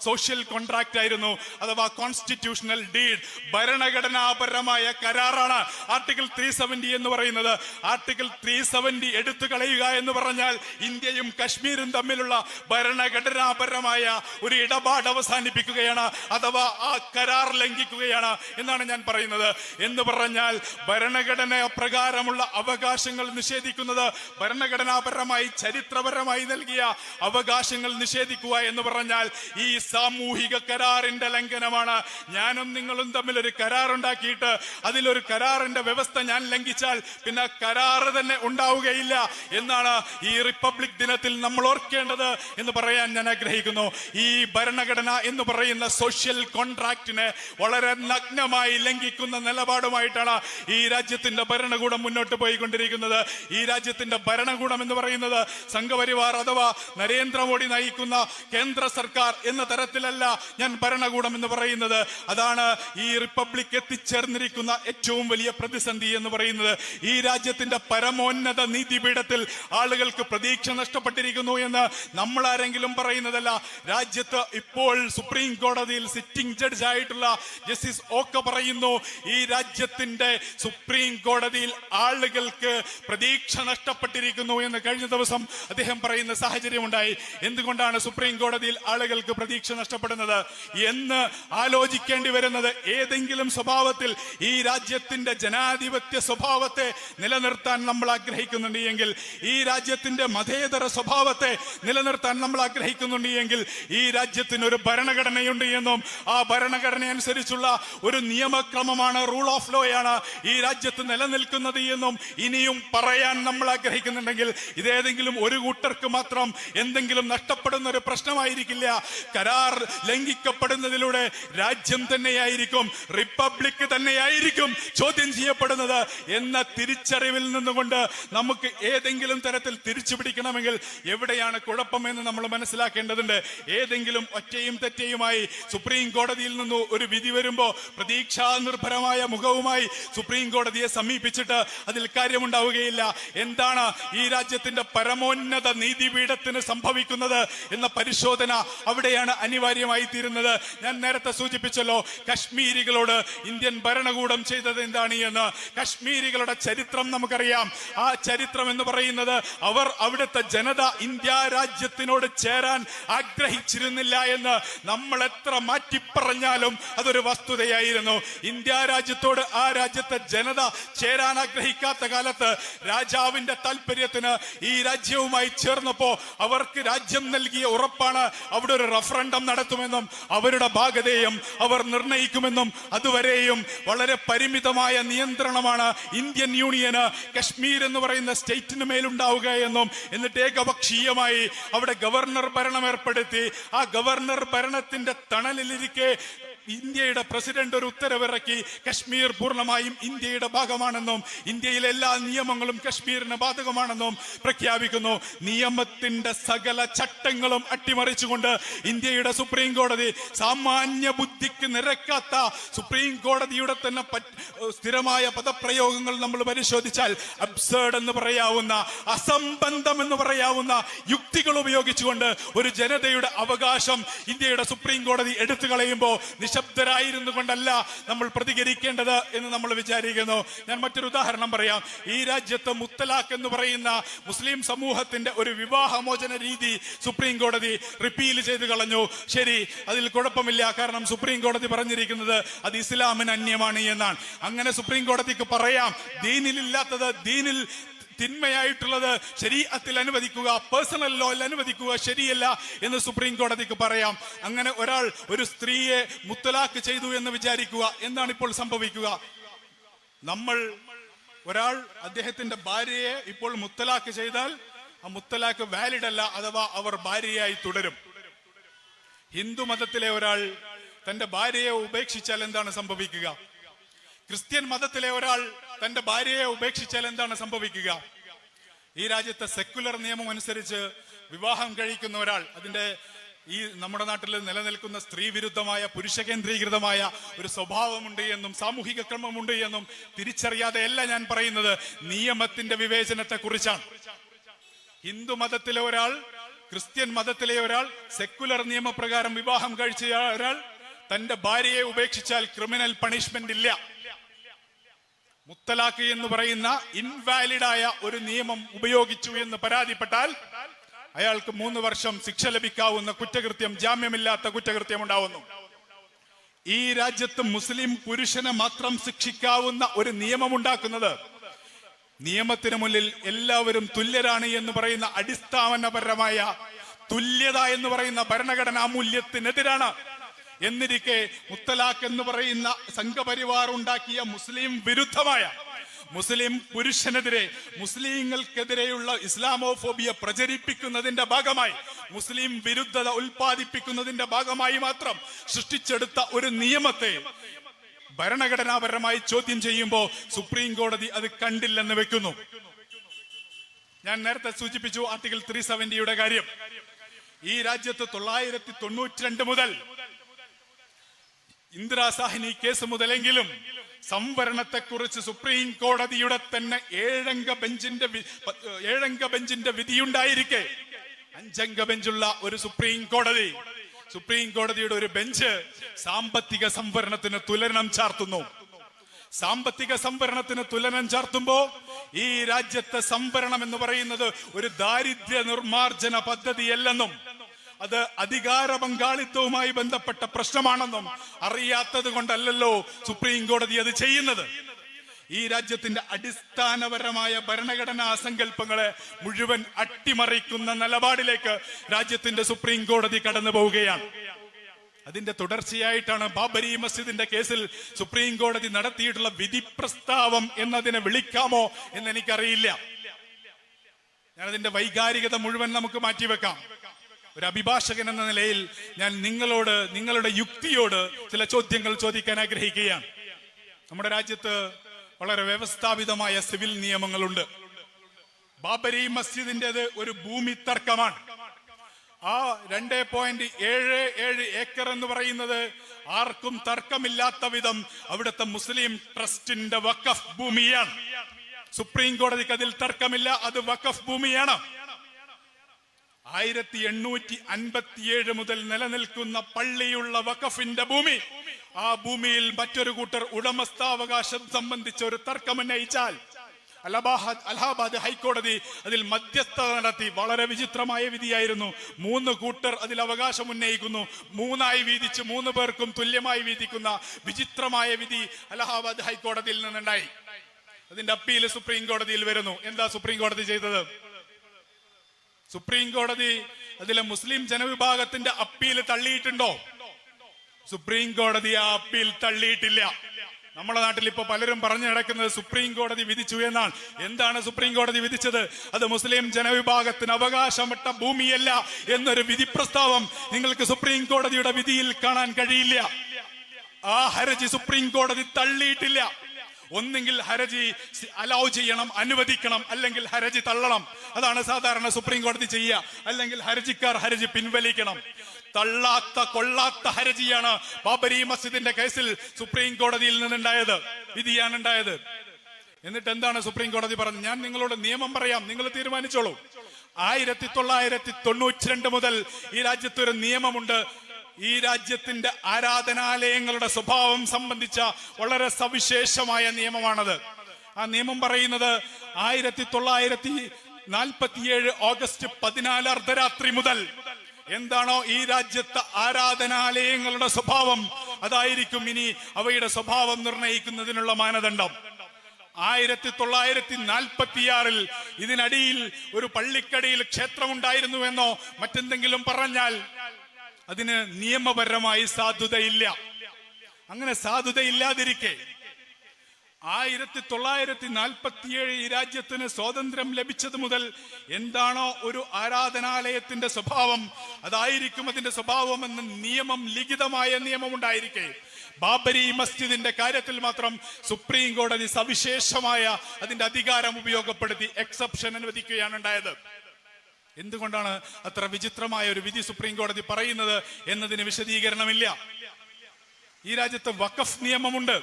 സോഷ്യൽ കോൺട്രാക്ട് ആയിരുന്നു, അഥവാ കോൺസ്റ്റിറ്റ്യൂഷണൽ ഡീഡ്, ഭരണഘടനാപരമായ കരാറാണ് ആർട്ടിക്കിൾ 370 എന്ന് പറയുന്നത്. ആർട്ടിക്കിൾ 370 എടുത്തു കളയുക എന്ന് പറഞ്ഞാൽ ഇന്ത്യയും കശ്മീരും തമ്മിലുള്ള ഭരണഘടനാപരമായ ഒരു ഇടപാട് അവസാനിപ്പിക്കുകയാണ്, അഥവാ ആ കരാർ ലംഘിക്കുകയാണ് എന്നാണ് ഞാൻ പറയുന്നത്. എന്ന് പറഞ്ഞാൽ ഭരണഘടന പ്രകാരമുള്ള അവകാശങ്ങൾ നിഷേധിക്കുന്നത്, ഭരണഘടനാപരമായി ചരിത്രപരമായി നൽകിയ അവകാശങ്ങൾ നിഷേധിക്കുക എന്ന് പറഞ്ഞാൽ ഈ സാമൂഹിക കരാറിന്റെ ലംഘനമാണ്. ഞാനും നിങ്ങളും തമ്മിൽ ഒരു കരാർ ഉണ്ടാക്കിയിട്ട് അതിലൊരു കരാറിന്റെ വ്യവസ്ഥ ഞാൻ ലംഘിച്ചാൽ പിന്നെ കരാറ് തന്നെ ഉണ്ടാവുകയില്ല എന്നാണ് ഈ റിപ്പബ്ലിക് ദിനത്തിൽ നമ്മൾ ഓർക്കേണ്ടത് എന്ന് പറയാൻ ഞാൻ ആഗ്രഹിക്കുന്നു. ഈ ഭരണഘടന എന്ന് പറയുന്ന സോഷ്യൽ കോൺട്രാക്റ്റിനെ വളരെ നഗ്നമായി ലംഘിക്കുന്ന നിലപാടുമായിട്ടാണ് ഈ രാജ്യത്തിന്റെ ഭരണകൂടം മുന്നോട്ട് പോയിക്കൊണ്ടിരിക്കുന്നത്. ഈ രാജ്യത്തിന്റെ ഭരണകൂടം എന്ന് പറയുന്നത് സംഘപരിവാർ അഥവാ നരേന്ദ്രമോദി നയിക്കുന്ന കേന്ദ്ര സർക്കാർ എന്ന തരത്തിലല്ല ഞാൻ ഭരണകൂടം എന്ന് പറയുന്നത്. അതാണ് ഈ റിപ്പബ്ലിക് എത്തിച്ചേർന്നിരിക്കുന്ന ഏറ്റവും വലിയ പ്രതിസന്ധി എന്ന് പറയുന്നത്. ഈ രാജ്യത്തിന്റെ പരമോന്നത നീതിപീഠത്തിൽ ആളുകൾക്ക് പ്രതീക്ഷ നഷ്ടപ്പെട്ടിരിക്കുന്നു എന്ന് നമ്മൾ ആരെങ്കിലും പറയുന്നതല്ല. രാജ്യത്ത് ഇപ്പോൾ ഇപ്പോൾ സുപ്രീം കോടതിയിൽ സിറ്റിംഗ് ജഡ്ജ് ആയിട്ടുള്ള ജസ്റ്റിസ് ഓക്ക പറയുന്നു, ഈ രാജ്യത്തിന്റെ സുപ്രീം കോടതിയിൽ ആളുകൾക്ക് പ്രതീക്ഷ നഷ്ടപ്പെട്ടിരിക്കുന്നു എന്ന് കഴിഞ്ഞ ദിവസം അദ്ദേഹം പറയുന്ന സാഹചര്യം ഉണ്ടായി. എന്തുകൊണ്ടാണ് സുപ്രീം കോടതിയിൽ ആളുകൾക്ക് പ്രതീക്ഷ നഷ്ടപ്പെടുന്നത് എന്ന് ആലോചിക്കേണ്ടി വരുന്നത്, ഏതെങ്കിലും സ്വഭാവത്തിൽ ഈ രാജ്യത്തിന്റെ ജനാധിപത്യ സ്വഭാവത്തെ നിലനിർത്താൻ നമ്മൾ ആഗ്രഹിക്കുന്നുണ്ട് എങ്കിൽ, ഈ രാജ്യത്തിന്റെ മതേതര സ്വഭാവത്തെ നിലനിർത്താൻ നമ്മൾ ആഗ്രഹിക്കുന്നുണ്ട് എങ്കിൽ, ഈ രാജ്യത്തിന് ഒരു ഭരണഘടനയുണ്ട് എന്നും ആ ഭരണഘടന അനുസരിച്ചുള്ള ഒരു നിയമക്രമമാണ്, റൂൾ ഓഫ് ലോ ആണ് ഈ രാജ്യത്ത് നിലനിൽക്കുന്നത് എന്നും ഇനിയും പറയാൻ നമ്മൾ ആഗ്രഹിക്കുന്നുണ്ടെങ്കിൽ, ഇതേതെങ്കിലും ഒരു കൂട്ടർക്ക് മാത്രം എന്തെങ്കിലും നഷ്ടപ്പെടുന്ന ഒരു പ്രശ്നമായിരിക്കില്ല. കരാർ ലംഘിക്കപ്പെടുന്നതിലൂടെ രാജ്യം തന്നെയായിരിക്കും, റിപ്പബ്ലിക് തന്നെയായിരിക്കും ചോദ്യം ചെയ്യപ്പെടുന്നത് എന്ന തിരിച്ചറിവിൽ നിന്നുകൊണ്ട് നമുക്ക് ഏതെങ്കിലും തരത്തിൽ തിരിച്ചു പിടിക്കണമെങ്കിൽ എവിടെയാണ് കുഴപ്പമെന്ന് നമ്മൾ മനസ്സിലാക്കേണ്ടതുണ്ട്. ഏതെങ്കിലും ഒറ്റയും തെറ്റയുമായി സുപ്രീം കോടതിയിൽ നിന്ന് ഒരു വിധി വരുമ്പോ പ്രതീക്ഷാ നിർഭരമായ മുഖവുമായി സുപ്രീം കോടതിയെ സമീപിച്ചിട്ട് അതിൽ കാര്യമുണ്ടാവുകയില്ല. എന്താണ് ഈ രാജ്യത്തിന്റെ പരമോന്നത നീതിപീഠത്തിന് സംഭവിക്കുന്നത് എന്ന പരിശോധന അവിടെയാണ് അനിവാര്യമായി തീരുന്നത്. ഞാൻ നേരത്തെ സൂചിപ്പിച്ചല്ലോ, കശ്മീരികളോട് ഇന്ത്യൻ ഭരണകൂടം ചെയ്തത് എന്താണ് എന്ന്. കശ്മീരികളുടെ ചരിത്രം നമുക്കറിയാം. ആ ചരിത്രം എന്ന് പറയുന്നത്, അവർ അവിടുത്തെ ജനത ഇന്ത്യ രാജ്യത്തിനോട് ചേരാൻ ആഗ്രഹിച്ചിരുന്നില്ല എന്ന് നമ്മൾ എത്ര മാറ്റിപ്പറഞ്ഞാലും അതൊരു വസ്തുതയായിരുന്നു. ഇന്ത്യ രാജ്യത്തോട് ആ രാജ്യത്തെ ജനത ചേരാൻ ആഗ്രഹിക്കാത്ത കാലത്ത് രാജാവിന്റെ താല്പര്യത്തിന് ഈ രാജ്യവുമായി ചേർന്നപ്പോ അവർക്ക് രാജ്യം നൽകിയ ഉറപ്പാണ് അവിടെ ഒരു റഫറൻഡം നടത്തുമെന്നും അവരുടെ ഭാഗധേയം അവർ നിർണയിക്കുമെന്നും. അതുവരെയും വളരെ പരിമിതമായ നിയന്ത്രണമാണ് ഇന്ത്യൻ യൂണിയന് കശ്മീർ എന്ന് പറയുന്ന സ്റ്റേറ്റിന് മേലുണ്ടാവുക എന്നും, എന്നിട്ട് ഏകപക്ഷീയമായി അവിടെ ഗവർണർ ഭരണം ഏർപ്പെടുത്തി. ആ ഗവർണർ ഭരണത്തിന്റെ തണലിലിരിക്കെ ഇന്ത്യയുടെ പ്രസിഡന്റ് ഒരു ഉത്തരവിറക്കി, കശ്മീർ പൂർണ്ണമായും ഇന്ത്യയുടെ ഭാഗമാണെന്നും ഇന്ത്യയിലെ എല്ലാ നിയമങ്ങളും കശ്മീരിന് ബാധകമാണെന്നും പ്രഖ്യാപിക്കുന്നു. നിയമത്തിന്റെ സകല ചട്ടങ്ങളും അട്ടിമറിച്ചുകൊണ്ട് ഇന്ത്യയുടെ സുപ്രീം കോടതി, സാമാന്യ ബുദ്ധിക്ക് നിരക്കാത്ത സുപ്രീം കോടതിയുടെ തന്നെ സ്ഥിരമായ പദപ്രയോഗങ്ങൾ നമ്മൾ പരിശോധിച്ചാൽ അബ്സേർഡ് എന്ന് പറയാവുന്ന, അസംബന്ധം എന്ന് പറയാവുന്ന യുക്തികൾ ഉപയോഗിച്ചുകൊണ്ട് ഒരു ജനതയുടെ അവകാശം ഇന്ത്യയുടെ സുപ്രീം കോടതി എടുത്തു കളയുമ്പോൾ നിശബ്ദരായിരുന്നു കൊണ്ടല്ല നമ്മൾ പ്രതികരിക്കേണ്ടത് എന്ന് നമ്മൾ വിചാരിക്കുന്നു. ഞാൻ മറ്റൊരു ഉദാഹരണം പറയാം. ഈ രാജ്യത്ത് മുത്തലാഖ് എന്ന് പറയുന്ന മുസ്ലിം സമൂഹത്തിന്റെ ഒരു വിവാഹമോചന രീതി സുപ്രീം കോടതി റിപ്പീൽ ചെയ്ത് കളഞ്ഞു. ശരി, അതിൽ കുഴപ്പമില്ല. കാരണം സുപ്രീം കോടതി പറഞ്ഞിരിക്കുന്നത് അത് ഇസ്ലാമിന് അന്യമാണ് എന്നാണ്. അങ്ങനെ സുപ്രീം കോടതിക്ക് പറയാം, ദീനിലില്ലാത്തത്, ദീനിൽ തിന്മയായിട്ടുള്ളത് ശരീഅത്തിൽ അനുവദിക്കുക, പേഴ്സണൽ ലോയിൽ അനുവദിക്കുക ശരിയല്ല എന്ന് സുപ്രീം കോടതിക്ക് പറയാം. അങ്ങനെ ഒരാൾ ഒരു സ്ത്രീയെ മുത്തലാഖ് ചെയ്തു എന്ന് വിചാരിക്കുക. എന്താണ് ഇപ്പോൾ സംഭവിക്കുക? ഒരാൾ അദ്ദേഹത്തിന്റെ ഭാര്യയെ ഇപ്പോൾ മുത്തലാഖ് ചെയ്താൽ ആ മുത്തലാഖ് വാലിഡ് അല്ല, അഥവാ അവർ ഭാര്യയായി തുടരും. ഹിന്ദു മതത്തിലെ ഒരാൾ തന്റെ ഭാര്യയെ ഉപേക്ഷിച്ചാൽ എന്താണ് സംഭവിക്കുക? ക്രിസ്ത്യൻ മതത്തിലെ ഒരാൾ തന്റെ ഭാര്യയെ ഉപേക്ഷിച്ചാൽ എന്താണ് സംഭവിക്കുക? ഈ രാജ്യത്തെ സെക്കുലർ നിയമം അനുസരിച്ച് വിവാഹം കഴിക്കുന്ന ഒരാൾ, അതിന്റെ ഈ നമ്മുടെ നാട്ടിൽ നിലനിൽക്കുന്ന സ്ത്രീ വിരുദ്ധമായ, പുരുഷ കേന്ദ്രീകൃതമായ ഒരു സ്വഭാവമുണ്ട് എന്നും സാമൂഹിക ക്രമമുണ്ട് എന്നും തിരിച്ചറിയാതെയല്ല ഞാൻ പറയുന്നത്, നിയമത്തിന്റെ വിവേചനത്തെ കുറിച്ചാണ്. ഹിന്ദു മതത്തിലെ ഒരാൾ, ക്രിസ്ത്യൻ മതത്തിലെ ഒരാൾ സെക്കുലർ നിയമപ്രകാരം വിവാഹം കഴിച്ച ഒരാൾ തന്റെ ഭാര്യയെ ഉപേക്ഷിച്ചാൽ ക്രിമിനൽ പണിഷ്മെന്റ് ഇല്ല. മുത്തലാഖ് എന്ന് പറയുന്ന ഇൻവാലിഡായ ഒരു നിയമം ഉപയോഗിച്ചു എന്ന് പരാതിപ്പെട്ടാൽ അയാൾക്ക് 3 വർഷം ശിക്ഷ ലഭിക്കാവുന്ന കുറ്റകൃത്യം, ജാമ്യമില്ലാത്ത കുറ്റകൃത്യം ഉണ്ടാവുന്നു. ഈ രാജ്യത്ത് മുസ്ലിം പുരുഷനെ മാത്രം ശിക്ഷിക്കാവുന്ന ഒരു നിയമം ഉണ്ടാക്കുന്നത്, നിയമത്തിന് മുന്നിൽ എല്ലാവരും തുല്യരാണ് എന്ന് പറയുന്ന അടിസ്ഥാനപരമായ തുല്യത എന്ന് പറയുന്ന ഭരണഘടനാ മൂല്യത്തിനെതിരാണ്. എന്നിരിക്കെ മുത്തലാഖ് എന്ന് പറയുന്ന സംഘപരിവാർ ഉണ്ടാക്കിയ മുസ്ലിം വിരുദ്ധമായ, മുസ്ലിം പുരുഷനെതിരെ, മുസ്ലിങ്ങൾക്കെതിരെയുള്ള ഇസ്ലാമോഫോബിയ പ്രചരിപ്പിക്കുന്നതിന്റെ ഭാഗമായി, മുസ്ലിം വിരുദ്ധത ഉൽപ്പാദിപ്പിക്കുന്നതിന്റെ ഭാഗമായി മാത്രം സൃഷ്ടിച്ചെടുത്ത ഒരു നിയമത്തെ ഭരണഘടനാപരമായി ചോദ്യം ചെയ്യുമ്പോൾ സുപ്രീം കോടതി അത് കണ്ടില്ലെന്ന് വെക്കുന്നു. ഞാൻ നേരത്തെ സൂചിപ്പിച്ചു ആർട്ടിക്കിൾ 370 കാര്യം. ഈ രാജ്യത്ത് 1992 മുതൽ ഇന്ദിരാ സാഹ്നി കേസ് മുതലെങ്കിലും സംവരണത്തെക്കുറിച്ച് സുപ്രീം കോടതിയുടെ തന്നെ 7 അംഗ ബെഞ്ചിന്റെ വിധിയുണ്ടായിരിക്കെ 5 അംഗ ബെഞ്ചുള്ള ഒരു സുപ്രീം കോടതി സുപ്രീം കോടതിയുടെ ഒരു ബെഞ്ച് സാമ്പത്തിക സംവരണത്തിന് തുലനം ചാർത്തുന്നു. സാമ്പത്തിക സംവരണത്തിന് തുലനം ചാർത്തുമ്പോ ഈ രാജ്യത്തെ സംവരണം എന്ന് പറയുന്നത് ഒരു ദാരിദ്ര്യ നിർമാർജന പദ്ധതിയല്ലെന്നും അത് അധികാര പങ്കാളിത്തവുമായി ബന്ധപ്പെട്ട പ്രശ്നമാണെന്നും അറിയാത്തത് കൊണ്ടല്ലല്ലോ സുപ്രീം കോടതി അത് ചെയ്യുന്നത്. ഈ രാജ്യത്തിന്റെ അടിസ്ഥാനപരമായ ഭരണഘടനാ സങ്കല്പങ്ങളെ മുഴുവൻ അട്ടിമറിക്കുന്ന നിലപാടിലേക്ക് രാജ്യത്തിന്റെ സുപ്രീം കോടതി കടന്നു പോവുകയാണ്. അതിന്റെ തുടർച്ചയായിട്ടാണ് ബാബരി മസ്ജിദിന്റെ കേസിൽ സുപ്രീം കോടതി നടത്തിയിട്ടുള്ള വിധി പ്രസ്താവം എന്നതിനെ വിളിക്കാമോ എന്ന് എനിക്കറിയില്ല. ഞാനതിന്റെ വൈകാരികത മുഴുവൻ നമുക്ക് മാറ്റിവെക്കാം. ഒരു അഭിഭാഷകൻ എന്ന നിലയിൽ ഞാൻ നിങ്ങളോട്, നിങ്ങളുടെ യുക്തിയോട് ചില ചോദ്യങ്ങൾ ചോദിക്കാൻ ആഗ്രഹിക്കുകയാണ്. നമ്മുടെ രാജ്യത്ത് വളരെ വ്യവസ്ഥാപിതമായ സിവിൽ നിയമങ്ങളുണ്ട്. ബാബരി മസ്ജിദിന്റേത് ഒരു ഭൂമി തർക്കമാണ്. ആ 2.77 ഏക്കർ എന്ന് പറയുന്നത് ആർക്കും തർക്കമില്ലാത്ത വിധം അവിടുത്തെ മുസ്ലിം ട്രസ്റ്റിന്റെ വഖഫ് ഭൂമിയാണ്. സുപ്രീം കോടതിക്ക് അതിൽ തർക്കമില്ല, അത് വഖഫ് ഭൂമിയാണ്. 1857 മുതൽ നിലനിൽക്കുന്ന പള്ളിയുള്ള വഖഫിന്റെ ഭൂമി, ആ ഭൂമിയിൽ മറ്റൊരു കൂട്ടർ ഉടമസ്ഥാവകാശം സംബന്ധിച്ച ഒരു തർക്കം ഉന്നയിച്ചാൽ അലഹാബാദ് ഹൈക്കോടതി അതിൽ മധ്യസ്ഥത നടത്തി. വളരെ വിചിത്രമായ വിധിയായിരുന്നു. 3 കൂട്ടർ അതിൽ അവകാശം ഉന്നയിക്കുന്നു, 3ആയി വീതിച്ച് 3 പേർക്കും തുല്യമായി വീതിക്കുന്ന വിചിത്രമായ വിധി അലഹാബാദ് ഹൈക്കോടതിയിൽ നിന്നുണ്ടായി. അതിന്റെ അപ്പീൽ സുപ്രീം കോടതിയിൽ വരുന്നു. എന്താ സുപ്രീം കോടതി ചെയ്തത്? സുപ്രീം കോടതി അതിലെ മുസ്ലിം ജനവിഭാഗത്തിന്റെ അപ്പീൽ തള്ളിയിട്ടുണ്ടോ? സുപ്രീം കോടതി ആ അപ്പീൽ തള്ളിയിട്ടില്ല. നമ്മുടെ നാട്ടിൽ ഇപ്പൊ പലരും പറഞ്ഞു നടക്കുന്നത് സുപ്രീം കോടതി വിധിച്ചു എന്നാണ്. എന്താണ് സുപ്രീം കോടതി വിധിച്ചത്? അത് മുസ്ലിം ജനവിഭാഗത്തിന് അവകാശപ്പെട്ട ഭൂമിയല്ല എന്നൊരു വിധി പ്രസ്താവം നിങ്ങൾക്ക് സുപ്രീം കോടതിയുടെ വിധിയിൽ കാണാൻ കഴിയില്ല. ആ ഹർജി സുപ്രീം കോടതി തള്ളിയിട്ടില്ല. ഒന്നെങ്കിൽ ഹർജി അലൗ ചെയ്യണം, അനുവദിക്കണം, അല്ലെങ്കിൽ ഹർജി തള്ളണം. അതാണ് സാധാരണ സുപ്രീം കോടതി ചെയ്യുക. അല്ലെങ്കിൽ ഹർജിക്കാർ ഹർജി പിൻവലിക്കണം. തള്ളാത്ത കൊള്ളാത്ത ഹർജിയാണ് ബാബരി മസ്ജിദിന്റെ കേസിൽ സുപ്രീം കോടതിയിൽ നിന്നുണ്ടായത്, വിധിയാണ് ഉണ്ടായത്. എന്നിട്ട് എന്താണ് സുപ്രീം കോടതി പറഞ്ഞത്? ഞാൻ നിങ്ങളോട് നിയമം പറയാം, നിങ്ങൾ തീരുമാനിച്ചോളൂ. 1992 മുതൽ ഈ രാജ്യത്തൊരു നിയമമുണ്ട്. ഈ രാജ്യത്തിന്റെ ആരാധനാലയങ്ങളുടെ സ്വഭാവം സംബന്ധിച്ച വളരെ സവിശേഷമായ നിയമമാണത്. ആ നിയമം പറയുന്നത് 1947 ഓഗസ്റ്റ് 14 അർദ്ധരാത്രി മുതൽ എന്താണോ ഈ രാജ്യത്തെ ആരാധനാലയങ്ങളുടെ സ്വഭാവം, അതായിരിക്കും ഇനി അവയുടെ സ്വഭാവം നിർണയിക്കുന്നതിനുള്ള മാനദണ്ഡം. 1946 ഇതിനടിയിൽ ഒരു പള്ളിക്കടിയിൽ ക്ഷേത്രമുണ്ടായിരുന്നുവെന്നോ മറ്റെന്തെങ്കിലും പറഞ്ഞാൽ അതിന് നിയമപരമായി സാധുതയില്ല. അങ്ങനെ സാധുതയില്ലാതിരിക്കെ 1947 ഈ രാജ്യത്തിന് സ്വാതന്ത്ര്യം ലഭിച്ചത് മുതൽ എന്താണോ ഒരു ആരാധനാലയത്തിന്റെ സ്വഭാവം, അതായിരിക്കും അതിന്റെ സ്വഭാവം എന്ന നിയമം, ലിഖിതമായ നിയമം ഉണ്ടായിരിക്കെ ബാബരി മസ്ജിദിന്റെ കാര്യത്തിൽ മാത്രം സുപ്രീം കോടതി സവിശേഷമായ അതിന്റെ അധികാരം ഉപയോഗപ്പെടുത്തി എക്സെപ്ഷൻ അനുവദിക്കുകയാണ് ഉണ്ടായത്. എന്തുകൊണ്ടാണ് അത്ര വിചിത്രമായ ഒരു വിധി സുപ്രീം കോടതി പറയുന്നത് എന്നതിന് വിശദീകരണമില്ല. ഈ രാജ്യത്ത് വഖഫ് നിയമമുണ്ട്.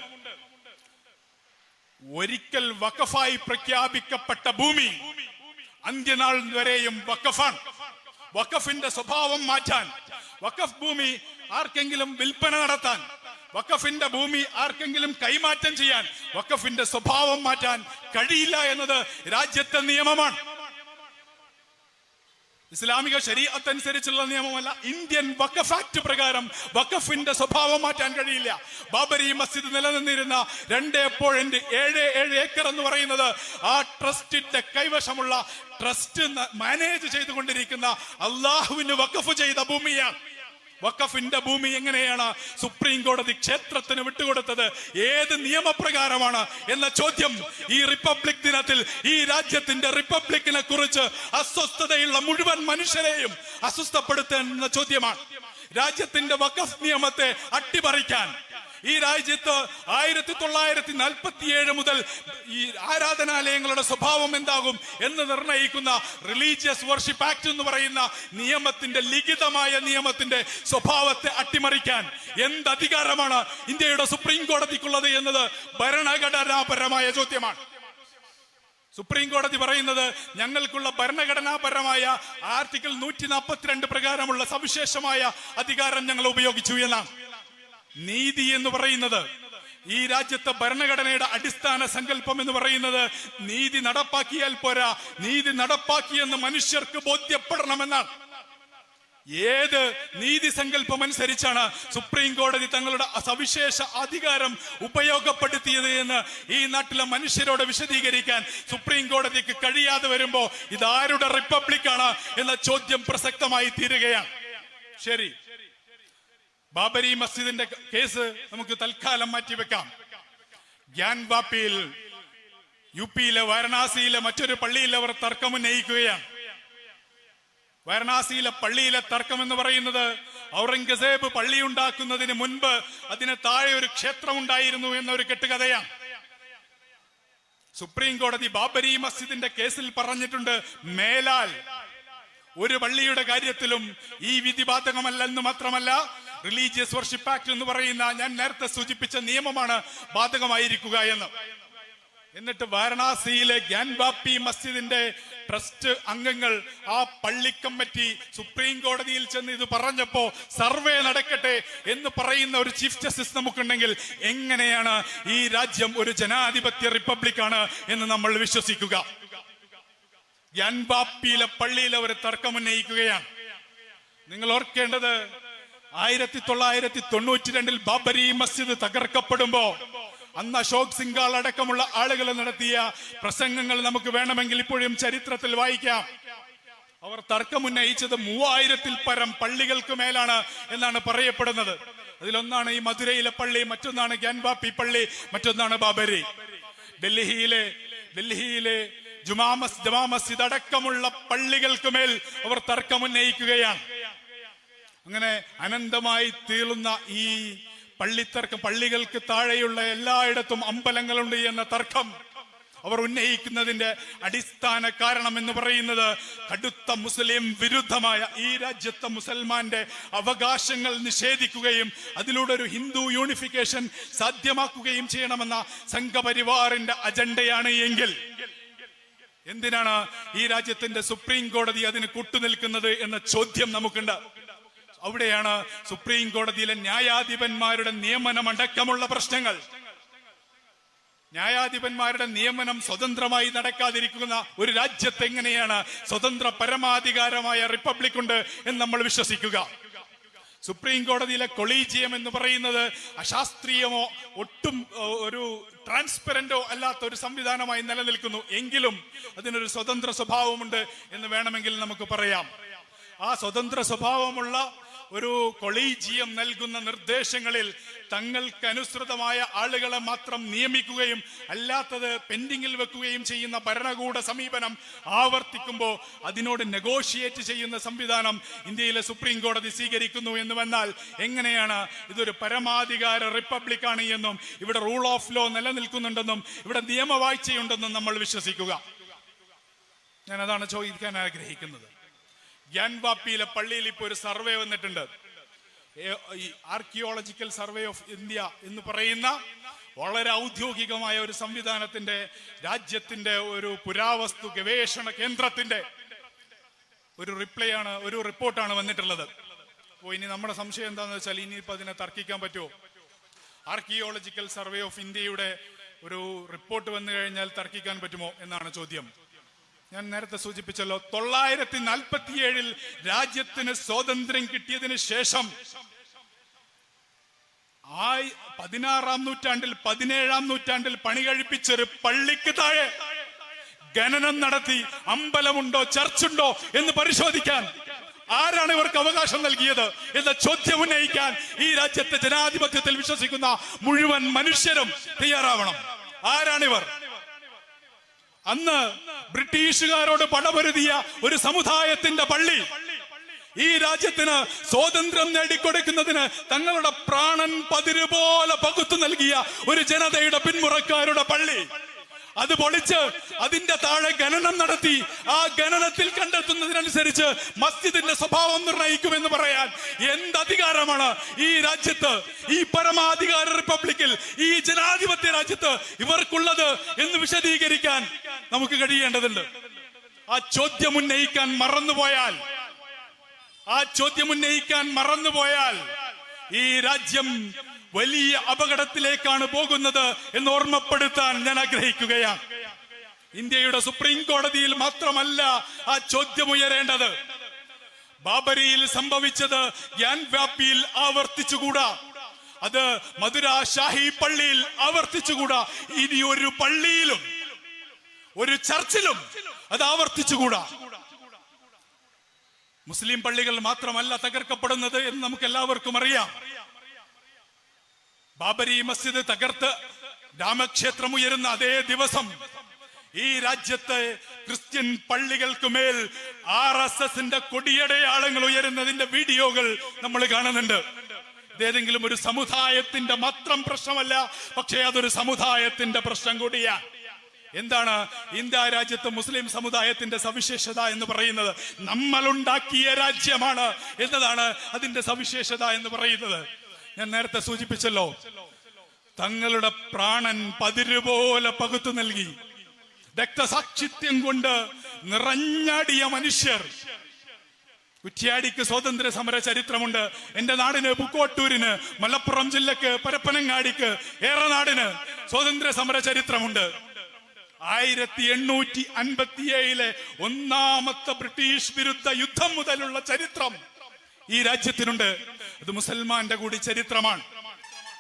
ഒരിക്കൽ വഖഫായി പ്രഖ്യാപിക്കപ്പെട്ട ഭൂമി അന്ത്യനാൾ വരെയും വഖഫാണ്. വഖഫിന്റെ സ്വഭാവം മാറ്റാൻ, വഖഫ് ഭൂമി ആർക്കെങ്കിലും വിൽപ്പന നടത്താൻ, വഖഫിന്റെ ഭൂമി ആർക്കെങ്കിലും കൈമാറ്റം ചെയ്യാൻ, വഖഫിന്റെ സ്വഭാവം മാറ്റാൻ കഴിയില്ല എന്നത് രാജ്യത്തെ നിയമമാണ്. ഇസ്ലാമിക ശരീഅത്ത് അനുസരിച്ചുള്ള നിയമമല്ല, ഇന്ത്യൻ വഖഫ് ആക്ട് പ്രകാരം വഖഫിന്റെ സ്വഭാവം മാറ്റാൻ കഴിയില്ല. ബാബരി മസ്ജിദ് നിലനിന്നിരുന്ന 2.77 ഏക്കർ എന്ന് പറയുന്നത് ആ ട്രസ്റ്റിന്റെ കൈവശമുള്ള, ട്രസ്റ്റ് മാനേജ് ചെയ്തുകൊണ്ടിരിക്കുന്ന അള്ളാഹുവിന് വഖഫ് ചെയ്ത ഭൂമിയാണ്. വഖഫിന്റെ ഭൂമി എങ്ങനെയാണ് സുപ്രീം കോടതി ക്ഷേത്രത്തിന് വിട്ടുകൊടുത്തത്? ഏത് നിയമപ്രകാരമാണ് എന്ന ചോദ്യം ഈ റിപ്പബ്ലിക് ദിനത്തിൽ ഈ രാജ്യത്തിന്റെ റിപ്പബ്ലിക്കിനെ കുറിച്ച് അസ്വസ്ഥതയുള്ള മുഴുവൻ മനുഷ്യരെയും അസ്വസ്ഥപ്പെടുത്തുന്ന ചോദ്യമാണ്. രാജ്യത്തിന്റെ വഖഫ് നിയമത്തെ അട്ടിമറിക്കാൻ ഈ രാജ്യത്ത് 1947 മുതൽ ഈ ആരാധനാലയങ്ങളുടെ സ്വഭാവം എന്താകും എന്ന് നിർണയിക്കുന്ന റിലീജിയസ് വർഷിപ്പ് ആക്ട് എന്ന് പറയുന്ന നിയമത്തിന്റെ, ലിഖിതമായ നിയമത്തിന്റെ സ്വഭാവത്തെ അട്ടിമറിക്കാൻ എന്ത് അധികാരമാണ് ഇന്ത്യയുടെ സുപ്രീം കോടതിക്കുള്ളത് എന്നത് ഭരണഘടനാപരമായ ചോദ്യമാണ്. സുപ്രീം കോടതി പറയുന്നത് ഞങ്ങൾക്കുള്ള ഭരണഘടനാപരമായ ആർട്ടിക്കിൾ 142 പ്രകാരമുള്ള സവിശേഷമായ അധികാരം ഞങ്ങൾ ഉപയോഗിച്ചു എന്നാണ്. നീതി എന്ന് പറയുന്നത്, ഈ രാജ്യത്തെ ഭരണഘടനയുടെ അടിസ്ഥാന സങ്കല്പം എന്ന് പറയുന്നത് നീതി നടപ്പാക്കിയാൽ പോരാ, നീതി നടപ്പാക്കിയെന്ന് മനുഷ്യർക്ക് ബോധ്യപ്പെടണമെന്നാണ്. ഏത് നീതി സങ്കല്പം അനുസരിച്ചാണ് സുപ്രീം കോടതി തങ്ങളുടെ സവിശേഷ അധികാരം ഉപയോഗപ്പെടുത്തിയത് എന്ന് ഈ നാട്ടിലെ മനുഷ്യരോട് വിശദീകരിക്കാൻ സുപ്രീം കോടതിക്ക് കഴിയാതെ വരുമ്പോ ഇതാരുടെ റിപ്പബ്ലിക്കാണ് എന്ന ചോദ്യം പ്രസക്തമായി തീരുകയാണ്. ശരി, ബാബരി മസ്ജിദിന്റെ കേസ് നമുക്ക് തൽക്കാലം മാറ്റിവെക്കാം. ഗ്യാൻവാപ്പിയിൽ യുപിയിലെ വാരണാസിയിലെ മറ്റൊരു പള്ളിയിൽ അവർ തർക്കമുന്നയിക്കുകയാണ്. വാരണാസിയിലെ പള്ളിയിലെ തർക്കം എന്ന് പറയുന്നത് ഔറംഗസേബ് പള്ളി ഉണ്ടാക്കുന്നതിന് മുൻപ് അതിന് താഴെ ഒരു ക്ഷേത്രം ഉണ്ടായിരുന്നു എന്നൊരു കെട്ടുകഥയാണ്. സുപ്രീം കോടതി ബാബരി മസ്ജിദിന്റെ കേസിൽ പറഞ്ഞിട്ടുണ്ട്, മേലാൽ ഒരു പള്ളിയുടെ കാര്യത്തിലും ഈ വിധി ബാധകമല്ലെന്ന് മാത്രമല്ല, റിലീജിയസ് വർഷിപ്പ് ആക്ട് എന്ന് പറയുന്ന ഞാൻ നേരത്തെ സൂചിപ്പിച്ച നിയമമാണ് ബാധകമായിരിക്കുക എന്ന്. എന്നിട്ട് വാരണാസിയിലെ ഗ്യാൻവാപ്പി മസ്ജിദിന്റെ ട്രസ്റ്റ് അംഗങ്ങൾ, ആ പള്ളി കമ്മിറ്റി സുപ്രീം കോടതിയിൽ ചെന്ന് ഇത് പറഞ്ഞപ്പോ സർവേ നടക്കട്ടെ എന്ന് പറയുന്ന ഒരു ചീഫ് ജസ്റ്റിസ് നമുക്കുണ്ടെങ്കിൽ എങ്ങനെയാണ് ഈ രാജ്യം ഒരു ജനാധിപത്യ റിപ്പബ്ലിക്കാണ് എന്ന് നമ്മൾ വിശ്വസിക്കുക? ഗ്യാൻവാപ്പിയിലെ പള്ളിയിൽ അവർ തർക്കമുന്നയിക്കുകയാണ്. നിങ്ങൾ ഓർക്കേണ്ടത് 1992 ബാബരി മസ്ജിദ് തകർക്കപ്പെടുമ്പോ അന്ന് അശോക് സിംഗാൾ അടക്കമുള്ള ആളുകൾ നടത്തിയ പ്രസംഗങ്ങൾ നമുക്ക് വേണമെങ്കിൽ ഇപ്പോഴും ചരിത്രത്തിൽ വായിക്കാം. അവർ തർക്കമുന്നയിച്ചത് 3000-ൽ പരം പള്ളികൾക്ക് മേലാണ് എന്നാണ് പറയപ്പെടുന്നത്. അതിലൊന്നാണ് ഈ മധുരയിലെ പള്ളി, മറ്റൊന്നാണ് ഗ്യാൻവാപ്പി പള്ളി, മറ്റൊന്നാണ് ബാബരി. ഡൽഹിയിലെ ജുമാ മസ്ജിദ് അടക്കമുള്ള പള്ളികൾക്ക് മേൽ അവർ തർക്കമുന്നയിക്കുകയാണ്. അങ്ങനെ അനന്തമായി തീളുന്ന ഈ പള്ളികൾക്ക് താഴെയുള്ള എല്ലായിടത്തും അമ്പലങ്ങളുണ്ട് എന്ന തർക്കം അവർ ഉന്നയിക്കുന്നതിന്റെ അടിസ്ഥാന കാരണം എന്ന് പറയുന്നത് കടുത്ത മുസ്ലിം വിരുദ്ധമായ ഈ രാജ്യത്തെ മുസൽമാന്റെ അവകാശങ്ങൾ നിഷേധിക്കുകയും അതിലൂടെ ഒരു ഹിന്ദു യൂണിഫിക്കേഷൻ സാധ്യമാക്കുകയും ചെയ്യണമെന്ന സംഘപരിവാറിന്റെ അജണ്ടയാണ് എങ്കിൽ എന്തിനാണ് ഈ രാജ്യത്തിന്റെ സുപ്രീം കോടതി അതിന് കൂട്ടുനിൽക്കുന്നത് എന്ന ചോദ്യം നമുക്കുണ്ട്. അവിടെയാണ് സുപ്രീം കോടതിയിലെ ന്യായാധിപന്മാരുടെ നിയമനം അടക്കമുള്ള പ്രശ്നങ്ങൾ. ന്യായാധിപന്മാരുടെ നിയമനം സ്വതന്ത്രമായി നടക്കാതിരിക്കുന്ന ഒരു രാജ്യത്ത് എങ്ങനെയാണ് സ്വതന്ത്ര പരമാധികാരമായ റിപ്പബ്ലിക് ഉണ്ട് എന്ന് നമ്മൾ വിശ്വസിക്കുക? സുപ്രീം കോടതിയിലെ കൊളീജിയം എന്ന് പറയുന്നത് അശാസ്ത്രീയമോ ഒട്ടും ഒരു ട്രാൻസ്പെറന്റോ അല്ലാത്ത ഒരു സംവിധാനമായി നിലനിൽക്കുന്നു. എങ്കിലും അതിനൊരു സ്വതന്ത്ര സ്വഭാവമുണ്ട് എന്ന് വേണമെങ്കിൽ നമുക്ക് പറയാം. ആ സ്വതന്ത്ര സ്വഭാവമുള്ള ഒരു കൊളീജിയം നൽകുന്ന നിർദ്ദേശങ്ങളിൽ തങ്ങൾക്ക് അനുസൃതമായ ആളുകളെ മാത്രം നിയമിക്കുകയും അല്ലാത്തത് പെൻഡിങ്ങിൽ വെക്കുകയും ചെയ്യുന്ന ഭരണകൂട സമീപനം ആവർത്തിക്കുമ്പോൾ അതിനോട് നെഗോഷിയേറ്റ് ചെയ്യുന്ന സംവിധാനം ഇന്ത്യയിലെ സുപ്രീം കോടതി സ്വീകരിക്കുന്നു എന്ന് വന്നാൽ എങ്ങനെയാണ് ഇതൊരു പരമാധികാര റിപ്പബ്ലിക്കാണ് എന്നും ഇവിടെ റൂൾ ഓഫ് ലോ നിലനിൽക്കുന്നുണ്ടെന്നും ഇവിടെ നിയമവാഴ്ചയുണ്ടെന്നും നമ്മൾ വിശ്വസിക്കുക? ഞാൻ അതാണ് ചോദിക്കാൻ ആഗ്രഹിക്കുന്നത്. ഗ്യാൻവാപ്പിയിലെ പള്ളിയിൽ ഇപ്പോൾ ഒരു സർവേ വന്നിട്ടുണ്ട്. ആർക്കിയോളജിക്കൽ സർവേ ഓഫ് ഇന്ത്യ എന്ന് പറയുന്ന വളരെ ഔദ്യോഗികമായ ഒരു സംവിധാനത്തിന്റെ, രാജ്യത്തിന്റെ ഒരു പുരാവസ്തു ഗവേഷണ കേന്ദ്രത്തിന്റെ ഒരു റിപ്പോർട്ടാണ് വന്നിട്ടുള്ളത്. അപ്പോൾ ഇനി നമ്മുടെ സംശയം എന്താണെന്ന് വെച്ചാൽ, ഇനിയിപ്പോൾ അതിനെ തർക്കിക്കാൻ പറ്റുമോ? ആർക്കിയോളജിക്കൽ സർവേ ഓഫ് ഇന്ത്യയുടെ ഒരു റിപ്പോർട്ട് വന്നു കഴിഞ്ഞാൽ തർക്കിക്കാൻ പറ്റുമോ എന്നാണ് ചോദ്യം. ഞാൻ നേരത്തെ സൂചിപ്പിച്ചല്ലോ, 947 രാജ്യത്തിന് സ്വാതന്ത്ര്യം കിട്ടിയതിന് ശേഷം 16-ാം നൂറ്റാണ്ടിൽ 17-ാം നൂറ്റാണ്ടിൽ പണി കഴിപ്പിച്ചൊരു പള്ളിക്ക് താഴെ ഖനനം നടത്തി അമ്പലമുണ്ടോ ചർച്ചുണ്ടോ എന്ന് പരിശോധിക്കാൻ ആരാണ് ഇവർക്ക് അവകാശം നൽകിയത് എന്ന ചോദ്യം ഉന്നയിക്കാൻ ഈ രാജ്യത്തെ ജനാധിപത്യത്തിൽ വിശ്വസിക്കുന്ന മുഴുവൻ മനുഷ്യരും തയ്യാറാവണം. ആരാണിവർ? അന്ന് ബ്രിട്ടീഷുകാരോട് പടപൊരുതിയ ഒരു സമുദായത്തിന്റെ പള്ളി ഈ രാജ്യത്തിന് സ്വാതന്ത്ര്യം നേടിക്കൊടുക്കുന്നതിന് തങ്ങളുടെ പ്രാണൻ പതിരുപോലെ പകുത്തു നൽകിയ ഒരു ജനതയുടെ പിന്മുറക്കാരുടെ പള്ളി അത് പൊളിച്ച് അതിന്റെ താഴെ ഖനനം നടത്തി ആ ഖനനത്തിൽ കണ്ടെത്തുന്നതിനനുസരിച്ച് മസ്ജിദിന്റെ സ്വഭാവം നിർണയിക്കുമെന്ന് പറയാൻ എന്ത് അധികാരമാണ് ഈ രാജ്യത്ത്, ഈ പരമാധികാര റിപ്പബ്ലിക്കിൽ, ഈ ജനാധിപത്യ രാജ്യത്ത് ഇവർക്കുള്ളത് എന്ന് വിശദീകരിക്കാൻ നമുക്ക് കഴിയേണ്ടതുണ്ട്. ആ ചോദ്യം ഉന്നയിക്കാൻ മറന്നുപോയാൽ ഈ രാജ്യം വലിയ അപകടത്തിലേക്കാണ് പോകുന്നത് എന്ന് ഓർമ്മപ്പെടുത്താൻ ഞാൻ ആഗ്രഹിക്കുകയാണ്. ഇന്ത്യയുടെ സുപ്രീം കോടതിയിൽ മാത്രമല്ല ആ ചോദ്യം ഉയരേണ്ടത്. ബാബരിയിൽ സംഭവിച്ചത് ഗ്യാൻവാപ്പിയിൽ ആവർത്തിച്ചുകൂടാ, അത് മധുര ഷാഹി പള്ളിയിൽ ആവർത്തിച്ചുകൂടാ, ഇനി ഒരു പള്ളിയിലും ഒരു ചർച്ചിലും അത് ആവർത്തിച്ചുകൂടാ. മുസ്ലിം പള്ളികൾ മാത്രമല്ല തകർക്കപ്പെടുന്നത് എന്ന് നമുക്ക് എല്ലാവർക്കും അറിയാം. ബാബരി മസ്ജിദ് തകർത്ത് രാമക്ഷേത്രം ഉയരുന്ന അതേ ദിവസം ഈ രാജ്യത്തെ ക്രിസ്ത്യൻ പള്ളികൾക്കുമേൽ RSSന്റെ കൊടിയടയാളങ്ങൾ ഉയരുന്നതിന്റെ വീഡിയോകൾ നമ്മൾ കാണുന്നുണ്ട്. ഇതേതെങ്കിലും ഒരു സമുദായത്തിന്റെ മാത്രം പ്രശ്നമല്ല, പക്ഷേ അതൊരു സമുദായത്തിന്റെ പ്രശ്നം കൂടിയാണ്. എന്താണ് ഇന്ത്യ രാജ്യത്ത് മുസ്ലിം സമുദായത്തിന്റെ സവിശേഷത എന്ന് പറയുന്നത്? നമ്മൾ ഉണ്ടാക്കിയ രാജ്യമാണ് എന്നതാണ് അതിന്റെ സവിശേഷത എന്ന് പറയുന്നത്. ഞാൻ നേരത്തെ സൂചിപ്പിച്ചല്ലോ, തങ്ങളുടെ പ്രാണൻ പതിരുപോലെ പകുത്തു നൽകി രക്തസാക്ഷിത്യം കൊണ്ട് നിറഞ്ഞാടിയ മനുഷ്യർ. കുറ്റ്യാടിക്ക് സ്വാതന്ത്ര്യ സമര ചരിത്രമുണ്ട്. എന്റെ നാടിന് പൂക്കോട്ടൂരിന്, മലപ്പുറം ജില്ലക്ക് പരപ്പനങ്ങാടിക്ക്, ഏറനാടിന് സ്വാതന്ത്ര്യ സമര ചരിത്രമുണ്ട്. 1857 ഒന്നാമത്തെ ബ്രിട്ടീഷ് വിരുദ്ധ യുദ്ധം മുതലുള്ള ചരിത്രം ഈ രാജ്യത്തിനുണ്ട്. അത് മുസൽമാന്റെ കൂടി ചരിത്രമാണ്.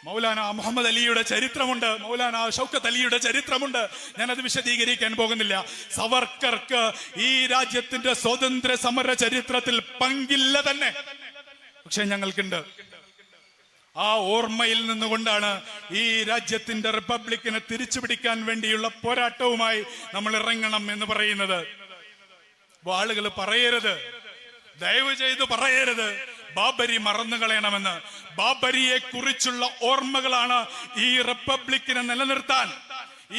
മൗലാന മുഹമ്മദ് അലിയുടെ ചരിത്രമുണ്ട്, മൗലാന ഷൗക്കത്ത് അലിയുടെ ചരിത്രമുണ്ട്. ഞാനത് വിശദീകരിക്കാൻ പോകുന്നില്ല. സവർക്കർക്ക് ഈ രാജ്യത്തിന്റെ സ്വാതന്ത്ര്യ സമര ചരിത്രത്തിൽ പങ്കില്ല തന്നെ, പക്ഷെ ഞങ്ങൾക്കുണ്ട്. ആ ഓർമ്മയിൽ നിന്നുകൊണ്ടാണ് ഈ രാജ്യത്തിന്റെ റിപ്പബ്ലിക്കിനെ തിരിച്ചു പിടിക്കാൻ വേണ്ടിയുള്ള പോരാട്ടവുമായി നമ്മൾ ഇറങ്ങണം എന്ന് പറയുന്നത്. ആളുകൾ പറയരുത്, ദയവ് ചെയ്ത് പറയരുത് ബാബരി മറന്നു കളയണമെന്ന്. ബാബരിയെ കുറിച്ചുള്ള ഓർമ്മകളാണ് ഈ റിപ്പബ്ലിക്കിനെ നിലനിർത്താൻ,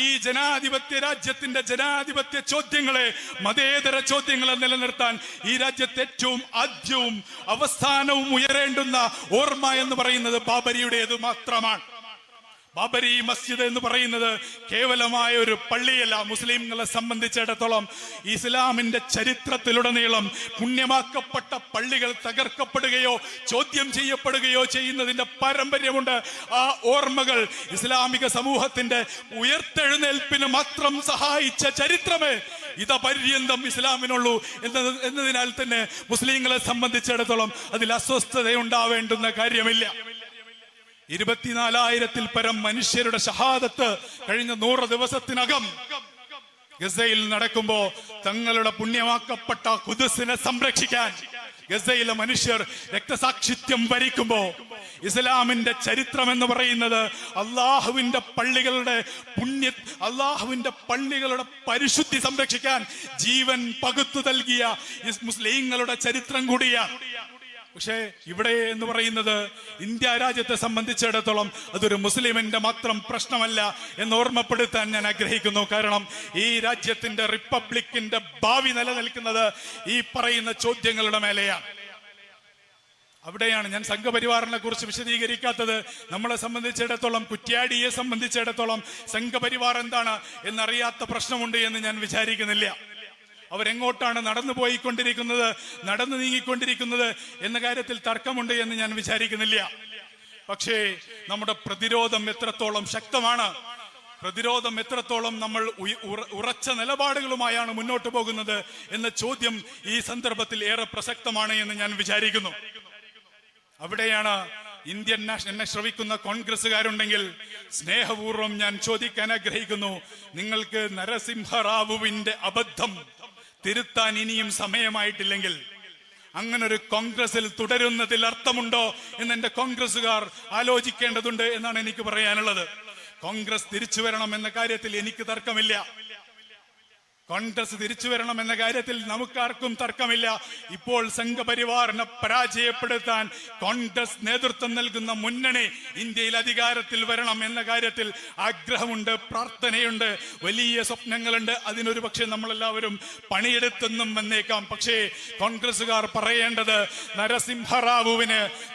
ഈ ജനാധിപത്യ രാജ്യത്തിന്റെ ജനാധിപത്യ ചോദ്യങ്ങളെ, മതേതര ചോദ്യങ്ങളെ നിലനിർത്താൻ ഈ രാജ്യത്തെ ഏറ്റവും ആദ്യവും അവസാനവും ഉയരേണ്ടുന്ന ഓർമ്മ എന്ന് പറയുന്നത് ബാബരിയുടേത് മാത്രമാണ്. ബാബരി മസ്ജിദ് എന്ന് പറയുന്നത് കേവലമായ ഒരു പള്ളിയല്ല. മുസ്ലിംകളെ സംബന്ധിച്ചിടത്തോളം ഇസ്ലാമിന്റെ ചരിത്രത്തിലുടനീളം പുണ്യമാക്കപ്പെട്ട പള്ളികൾ തകർക്കപ്പെടുകയോ ചോദ്യം ചെയ്യപ്പെടുകയോ ചെയ്യുന്നതിന്റെ പാരമ്പര്യമുണ്ട്. ആ ഓർമ്മകൾ ഇസ്ലാമിക സമൂഹത്തിന്റെ ഉയർത്തെഴുന്നേൽപ്പിന് മാത്രം സഹായിച്ച ചരിത്രമേ ഇതപര്യന്തം ഇസ്ലാമിനുള്ളൂ എന്നതിനാൽ തന്നെ മുസ്ലിങ്ങളെ സംബന്ധിച്ചിടത്തോളം അതിൽ അസ്വസ്ഥതയുണ്ടാവേണ്ടുന്ന കാര്യമില്ല. 24,000-ൽ പരം മനുഷ്യരുടെ ഷഹാദത്ത് കഴിഞ്ഞ 100 ദിവസത്തിനകം ഗസയിൽ നടക്കുമ്പോ തങ്ങളുടെ പുണ്യമാക്കപ്പെട്ട ഖുദ്സിനെ സംരക്ഷിക്കാൻ ഗസയിലെ മനുഷ്യർ രക്തസാക്ഷിത്യം വരിക്കുമ്പോ ഇസ്ലാമിന്റെ ചരിത്രം എന്ന് പറയുന്നത് അള്ളാഹുവിന്റെ പള്ളികളുടെ പരിശുദ്ധി സംരക്ഷിക്കാൻ ജീവൻ പകുത്തു നൽകിയ മുസ്ലിങ്ങളുടെ ചരിത്രം കൂടിയാണ്. പക്ഷേ ഇവിടെ എന്ന് പറയുന്നത് ഇന്ത്യ രാജ്യത്തെ സംബന്ധിച്ചിടത്തോളം അതൊരു മുസ്ലിമിന്റെ മാത്രം പ്രശ്നമല്ല എന്ന് ഓർമ്മപ്പെടുത്താൻ ഞാൻ ആഗ്രഹിക്കുന്നു. കാരണം ഈ രാജ്യത്തിന്റെ റിപ്പബ്ലിക്കിന്റെ ഭാവി നിലനിൽക്കുന്നത് ഈ പറയുന്ന ചോദ്യങ്ങളുടെ മേലെയാണ്. അവിടെയാണ് ഞാൻ സംഘപരിവാറിനെ കുറിച്ച് വിശദീകരിക്കാത്തത്. നമ്മളെ സംബന്ധിച്ചിടത്തോളം, കുറ്റ്യാടിയെ സംബന്ധിച്ചിടത്തോളം സംഘപരിവാർ എന്താണ് എന്നറിയാത്ത പ്രശ്നമുണ്ട് എന്ന് ഞാൻ വിചാരിക്കുന്നില്ല. അവരെങ്ങോട്ടാണ് നടന്നു നീങ്ങിക്കൊണ്ടിരിക്കുന്നത് എന്ന കാര്യത്തിൽ തർക്കമുണ്ട് എന്ന് ഞാൻ വിചാരിക്കുന്നില്ല. പക്ഷേ നമ്മുടെ പ്രതിരോധം എത്രത്തോളം ശക്തമാണ്, പ്രതിരോധം എത്രത്തോളം നമ്മൾ ഉറച്ച നിലപാടുകളുമായാണ് മുന്നോട്ട് പോകുന്നത് എന്ന ചോദ്യം ഈ സന്ദർഭത്തിൽ ഏറെ പ്രസക്തമാണ് എന്ന് ഞാൻ വിചാരിക്കുന്നു. അവിടെയാണ് ഇന്ത്യൻ എന്നെ ശ്രവിക്കുന്ന കോൺഗ്രസ്സുകാരുണ്ടെങ്കിൽ സ്നേഹപൂർവ്വം ഞാൻ ചോദിക്കാൻ ആഗ്രഹിക്കുന്നു, നിങ്ങൾക്ക് നരസിംഹറാവുവിന്റെ അബദ്ധം തിരുത്താൻ ഇനിയും സമയമായിട്ടില്ലെങ്കിൽ അങ്ങനൊരു കോൺഗ്രസിൽ തുടരുന്നതിൽ അർത്ഥമുണ്ടോ എന്ന് എന്റെ കോൺഗ്രസ്സുകാർ ആലോചിക്കേണ്ടതുണ്ട് എന്നാണ് എനിക്ക് പറയാനുള്ളത്. കോൺഗ്രസ് തിരിച്ചു വരണം എന്ന കാര്യത്തിൽ എനിക്ക് തർക്കമില്ല. കോൺഗ്രസ് തിരിച്ചു വരണം എന്ന കാര്യത്തിൽ നമുക്കാർക്കും തർക്കമില്ല. ഇപ്പോൾ സംഘപരിവാറിനെ പരാജയപ്പെടുത്താൻ കോൺഗ്രസ് നേതൃത്വം നൽകുന്ന മുന്നണി ഇന്ത്യയിൽ അധികാരത്തിൽ വരണം എന്ന കാര്യത്തിൽ ആഗ്രഹമുണ്ട്, പ്രാർത്ഥനയുണ്ട്, വലിയ സ്വപ്നങ്ങളുണ്ട്. അതിനൊരു പക്ഷെ നമ്മളെല്ലാവരും പണിയെടുത്തെന്നും വന്നേക്കാം. പക്ഷേ കോൺഗ്രസുകാർ പറയേണ്ടത്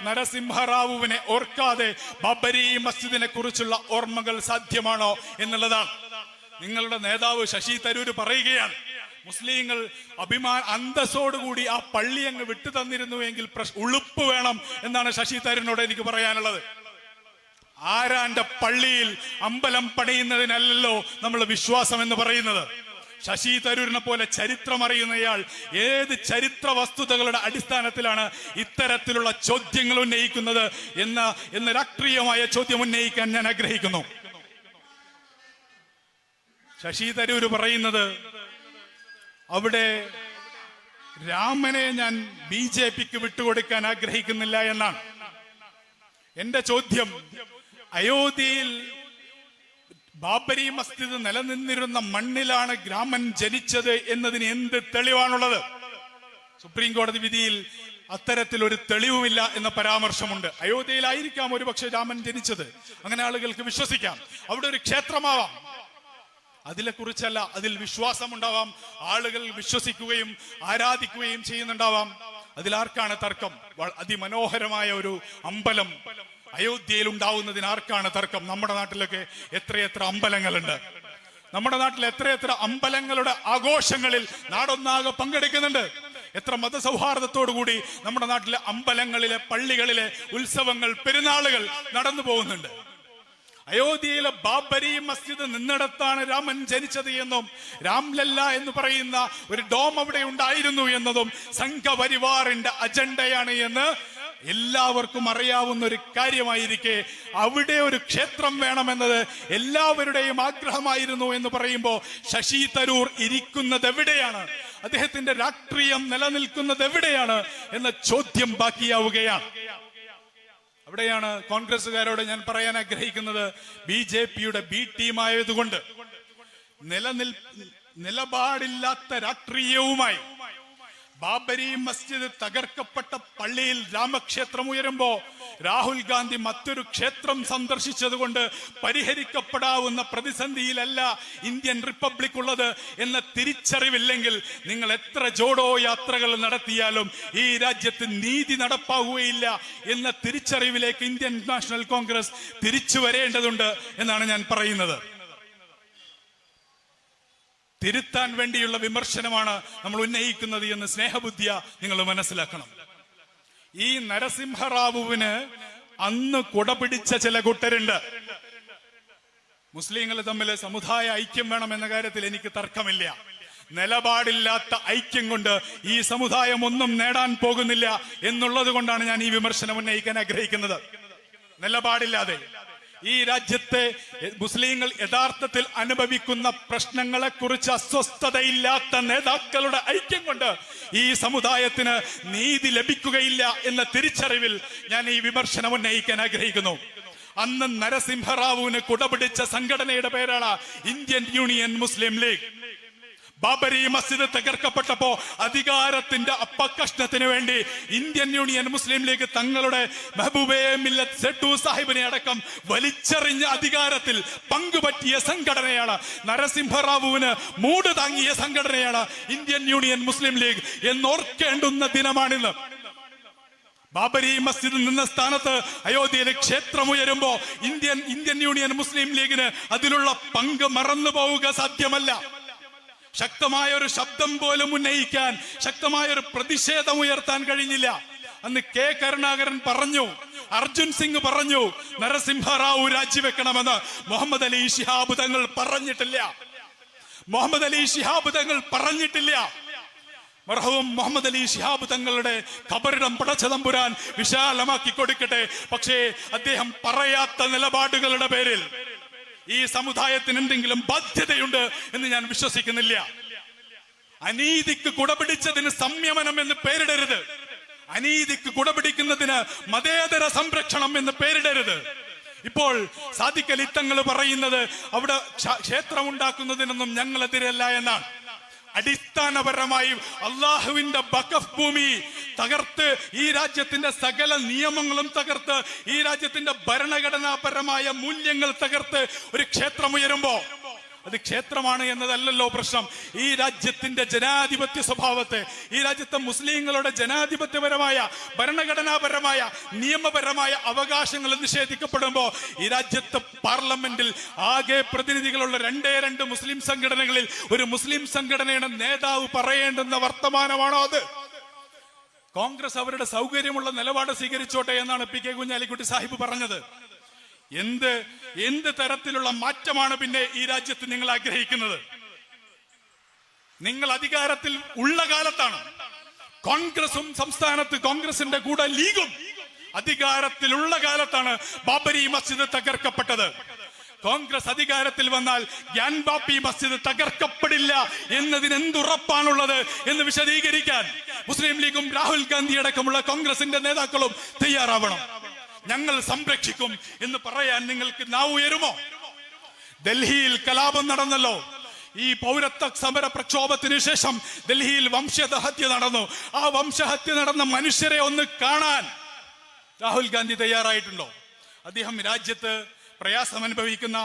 നരസിംഹറാവുവിനെ ഓർക്കാതെ ബാബരി മസ്ജിദിനെ കുറിച്ചുള്ള ഓർമ്മകൾ സാധ്യമാണോ എന്നുള്ളതാണ്. നിങ്ങളുടെ നേതാവ് ശശി തരൂർ പറയുകയാണ്, മുസ്ലിങ്ങൾ അന്തസ്സോടുകൂടി ആ പള്ളി അങ്ങ് വിട്ടു തന്നിരുന്നുവെങ്കിൽ ഉളുപ്പ് വേണം എന്നാണ് ശശി തരൂരിനോട് എനിക്ക് പറയാനുള്ളത്. ആരാന്റെ പള്ളിയിൽ അമ്പലം പണിയുന്നതിനല്ലല്ലോ നമ്മൾ വിശ്വാസം എന്ന് പറയുന്നത്. ശശി തരൂരിനെ പോലെ ചരിത്രം അറിയുന്നയാൾ ഏത് ചരിത്ര വസ്തുതകളുടെ അടിസ്ഥാനത്തിലാണ് ഇത്തരത്തിലുള്ള ചോദ്യങ്ങൾ ഉന്നയിക്കുന്നത് എന്ന രാഷ്ട്രീയമായ ചോദ്യം ഉന്നയിക്കാൻ ഞാൻ ആഗ്രഹിക്കുന്നു. ശശി തരൂര് പറയുന്നത് അവിടെ രാമനെ ഞാൻ BJPക്ക് വിട്ടുകൊടുക്കാൻ ആഗ്രഹിക്കുന്നില്ല എന്നാണ്. എന്റെ ചോദ്യം, അയോധ്യയിൽ ബാബരി മസ്ജിദ് നിലനിന്നിരുന്ന മണ്ണിലാണ് രാമൻ ജനിച്ചത് എന്നതിന് എന്ത് തെളിവാണുള്ളത്? സുപ്രീം കോടതി വിധിയിൽ അത്തരത്തിലൊരു തെളിവുമില്ല എന്ന പരാമർശമുണ്ട്. അയോധ്യയിലായിരിക്കാം ഒരുപക്ഷെ രാമൻ ജനിച്ചത്, അങ്ങനെ ആളുകൾക്ക് വിശ്വസിക്കാം. അവിടെ ഒരു ക്ഷേത്രമാവാം, അതിലെ കുറിച്ചല്ല, അതിൽ വിശ്വാസമുണ്ടാവാം, ആളുകൾ വിശ്വസിക്കുകയും ആരാധിക്കുകയും ചെയ്യുന്നുണ്ടാവാം. അതിലാർക്കാണ് തർക്കം? അതിമനോഹരമായ ഒരു അമ്പലം അയോധ്യയിൽ ഉണ്ടാവുന്നതിന് ആർക്കാണ് തർക്കം? നമ്മുടെ നാട്ടിലൊക്കെ എത്രയെത്ര അമ്പലങ്ങളുണ്ട്. നമ്മുടെ നാട്ടിൽ എത്രയെത്ര അമ്പലങ്ങളുടെ ആഘോഷങ്ങളിൽ നാടൊന്നാകെ പങ്കെടുക്കുന്നുണ്ട്. എത്ര മതസൗഹാർദ്ദത്തോടു കൂടി നമ്മുടെ നാട്ടിലെ അമ്പലങ്ങളിലെ പള്ളികളിലെ ഉത്സവങ്ങൾ, പെരുന്നാളുകൾ നടന്നു പോകുന്നുണ്ട്. അയോധ്യയിലെ ബാബരി മസ്ജിദ് നിന്നിടത്താണ് രാമൻ ജനിച്ചത് എന്നും രാംലല്ല എന്ന് പറയുന്ന ഒരു ഡോം അവിടെ ഉണ്ടായിരുന്നു എന്നതും സംഘപരിവാറിന്റെ അജണ്ടയാണ് എന്ന് എല്ലാവർക്കും അറിയാവുന്ന ഒരു കാര്യമായിരിക്കെ അവിടെ ഒരു ക്ഷേത്രം വേണമെന്നത് എല്ലാവരുടെയും ആഗ്രഹമായിരുന്നു എന്ന് പറയുമ്പോൾ ശശി തരൂർ ഇരിക്കുന്നത് എവിടെയാണ്? അദ്ദേഹത്തിന്റെ രാഷ്ട്രീയം നിലനിൽക്കുന്നത് എവിടെയാണ് എന്ന ചോദ്യം ബാക്കിയാവുകയാണ്. അവിടെയാണ് കോൺഗ്രസുകാരോട് ഞാൻ പറയാൻ ആഗ്രഹിക്കുന്നത്, BJPയുടെ B ടീമായതുകൊണ്ട് നിലപാടില്ലാത്ത രാഷ്ട്രീയവുമായി ബാബരി മസ്ജിദ് തകർക്കപ്പെട്ട പള്ളിയിൽ രാമക്ഷേത്രം ഉയരുമ്പോ രാഹുൽ ഗാന്ധി മറ്റൊരു ക്ഷേത്രം സന്ദർശിച്ചത് കൊണ്ട് പരിഹരിക്കപ്പെടാവുന്ന പ്രതിസന്ധിയിലല്ല ഇന്ത്യൻ റിപ്പബ്ലിക് ഉള്ളത് എന്ന തിരിച്ചറിവില്ലെങ്കിൽ നിങ്ങൾ എത്ര ജോഡോ യാത്രകൾ നടത്തിയാലും ഈ രാജ്യത്ത് നീതി നടപ്പാവുകയില്ല എന്ന തിരിച്ചറിവിലേക്ക് ഇന്ത്യൻ നാഷണൽ കോൺഗ്രസ് തിരിച്ചു വരേണ്ടതുണ്ട് എന്നാണ് ഞാൻ പറയുന്നത്. തിരുത്താൻ വേണ്ടിയുള്ള വിമർശനമാണ് നമ്മൾ ഉന്നയിക്കുന്നത് എന്ന് സ്നേഹബുദ്ധിയ നിങ്ങൾ മനസ്സിലാക്കണം. ഈ നരസിംഹറാവുവിന് അന്ന് കുടപിടിച്ച ചില കൂട്ടരുണ്ട്. മുസ്ലിങ്ങൾ തമ്മിൽ സമുദായ ഐക്യം വേണം എന്ന കാര്യത്തിൽ എനിക്ക് തർക്കമില്ല. നിലപാടില്ലാത്ത ഐക്യം കൊണ്ട് ഈ സമുദായം ഒന്നും നേടാൻ പോകുന്നില്ല എന്നുള്ളത് കൊണ്ടാണ് ഞാൻ ഈ വിമർശനം ഉന്നയിക്കാൻ ആഗ്രഹിക്കുന്നത്. നിലപാടില്ലാതെ ഈ രാജ്യത്തെ മുസ്ലിങ്ങൾ യഥാർത്ഥത്തിൽ അനുഭവിക്കുന്ന പ്രശ്നങ്ങളെ കുറിച്ച് അസ്വസ്ഥതയില്ലാത്ത നേതാക്കളുടെ ഐക്യം കൊണ്ട് ഈ സമുദായത്തിന് നീതി ലഭിക്കുകയില്ല എന്ന തിരിച്ചറിവിൽ ഞാൻ ഈ വിമർശനം ഉന്നയിക്കാൻ ആഗ്രഹിക്കുന്നു. അന്ന് നരസിംഹറാവുവിന് കുടപിടിച്ച സംഘടനയുടെ പേരാണ് ഇന്ത്യൻ യൂണിയൻ മുസ്ലിം ലീഗ്. ബാബരി മസ്ജിദ് തകർക്കപ്പെട്ടപ്പോ അധികാരത്തിന്റെ അപ്പകഷ്ണത്തിന് വേണ്ടി ഇന്ത്യൻ യൂണിയൻ മുസ്ലിം ലീഗ് തങ്ങളുടെ മെഹബൂബെ മില്ലത്ത് സെഡു സാഹിബിനെ അടക്കം വലിച്ചെറിഞ്ഞ അധികാരത്തിൽ പങ്കുപറ്റിയ സംഘടനയാണ്. നരസിംഹറാവുവിന് മൂട് താങ്ങിയ സംഘടനയാണ് ഇന്ത്യൻ യൂണിയൻ മുസ്ലിം ലീഗ് എന്നോർക്കേണ്ടുന്ന ദിനമാണിന്ന്. ബാബരി മസ്ജിദ് നിന്ന സ്ഥാനത്ത് അയോധ്യയിലെ ക്ഷേത്രം ഉയരുമ്പോ ഇന്ത്യൻ യൂണിയൻ മുസ്ലിം ലീഗിന് അതിലുള്ള പങ്ക് മറന്നു പോവുക സാധ്യമല്ല. ശക്തമായ ഒരു ശബ്ദം പോലും ഉന്നയിക്കാൻ, ശക്തമായ ഒരു പ്രതിഷേധം ഉയർത്താൻ കഴിഞ്ഞില്ല. അന്ന് K കരുണാകരൻ പറഞ്ഞു, അർജുൻ സിംഗ് പറഞ്ഞു നരസിംഹറാവു രാജിവെക്കണമെന്ന്. മുഹമ്മദ് അലി ശിഹാബ് തങ്ങൾ പറഞ്ഞിട്ടില്ല. മുഹമ്മദ് അലി ശിഹാബ് തങ്ങൾ പറഞ്ഞിട്ടില്ല. മർഹൂം മുഹമ്മദ് അലി ശിഹാബ് തങ്ങളുടെ ഖബറിടം പടച്ചതമ്പുരാൻ വിശാലമാക്കി കൊടുക്കട്ടെ. പക്ഷേ അദ്ദേഹം പറയാത്ത നിലപാടുകളുടെ പേരിൽ ഈ സമുദായത്തിന് എന്തെങ്കിലും ബാധ്യതയുണ്ട് എന്ന് ഞാൻ വിശ്വസിക്കുന്നില്ല. അനീതിക്ക് കുടപിടിച്ചതിന് സംയമനം എന്ന് പേരിടരുത്. അനീതിക്ക് കുടപിടിക്കുന്നതിന് മതേതര സംരക്ഷണം എന്ന് പേരിടരുത്. ഇപ്പോൾ സാദിഖ് അലി തങ്ങൾ പറയുന്നത് അവിടെ ക്ഷേത്രം ഉണ്ടാക്കുന്നതിനൊന്നും ഞങ്ങളെതിരല്ല എന്നാണ്. അടിസ്ഥാനപരമായി അള്ളാഹുവിന്റെ വഖഫ് ഭൂമി തകർത്ത് ഈ രാജ്യത്തിന്റെ സകല നിയമങ്ങളും തകർത്ത് ഈ രാജ്യത്തിന്റെ ഭരണഘടനാപരമായ മൂല്യങ്ങൾ തകർത്ത് ഒരു ക്ഷേത്രം ഉയരുമ്പോ അത് ക്ഷേത്രമാണ് എന്നതല്ലല്ലോ പ്രശ്നം. ഈ രാജ്യത്തിന്റെ ജനാധിപത്യ സ്വഭാവത്തെ, ഈ രാജ്യത്തെ മുസ്ലിങ്ങളുടെ ജനാധിപത്യപരമായ ഭരണഘടനാപരമായ നിയമപരമായ അവകാശങ്ങൾ നിഷേധിക്കപ്പെടുമ്പോൾ ഈ രാജ്യത്തെ പാർലമെന്റിൽ ആകെ പ്രതിനിധികളുള്ള രണ്ട് മുസ്ലിം സംഘടനകളിൽ ഒരു മുസ്ലിം സംഘടനയുടെ നേതാവ് പറയേണ്ടുന്ന വർത്തമാനമാണോ അത്? കോൺഗ്രസ് അവരുടെ സൗകര്യമുള്ള നിലപാട് സ്വീകരിച്ചോട്ടെ എന്നാണ് പി.കെ. കുഞ്ഞാലിക്കുട്ടി സാഹിബ് പറഞ്ഞത്. എന്ത് തരത്തിലുള്ള മാറ്റമാണ് പിന്നെ ഈ രാജ്യത്ത് നിങ്ങൾ ആഗ്രഹിക്കുന്നത്? നിങ്ങൾ അധികാരത്തിൽ ഉള്ള കാലത്താണ് കോൺഗ്രസും സംസ്ഥാനത്ത് കോൺഗ്രസിന്റെ കൂടെ ലീഗും അധികാരത്തിലുള്ള കാലത്താണ് ബാബരി മസ്ജിദ് തകർക്കപ്പെട്ടത്. കോൺഗ്രസ് അധികാരത്തിൽ വന്നാൽ ഗ്യാൻ ബാപ്പി മസ്ജിദ് തകർക്കപ്പെടില്ല എന്നതിന് എന്തുറപ്പാണുള്ളത് എന്ന് വിശദീകരിക്കാൻ മുസ്ലിം ലീഗും രാഹുൽ ഗാന്ധി അടക്കമുള്ള കോൺഗ്രസിന്റെ നേതാക്കളും തയ്യാറാവണം. ഞങ്ങൾ സംരക്ഷിക്കും എന്ന് പറയാൻ നിങ്ങൾക്ക് നാവ് ഉയരുമോ? ഡൽഹിയിൽ കലാപം നടന്നല്ലോ. ഈ പൗരത്വ സമര പ്രക്ഷോഭത്തിന് ശേഷം ഡൽഹിയിൽ വംശഹത്യ നടന്നു. ആ വംശഹത്യ നടന്ന മനുഷ്യരെ ഒന്ന് കാണാൻ രാഹുൽ ഗാന്ധി തയ്യാറായിട്ടുണ്ടോ? അദ്ദേഹം രാജ്യത്ത് പ്രയാസം അനുഭവിക്കുന്ന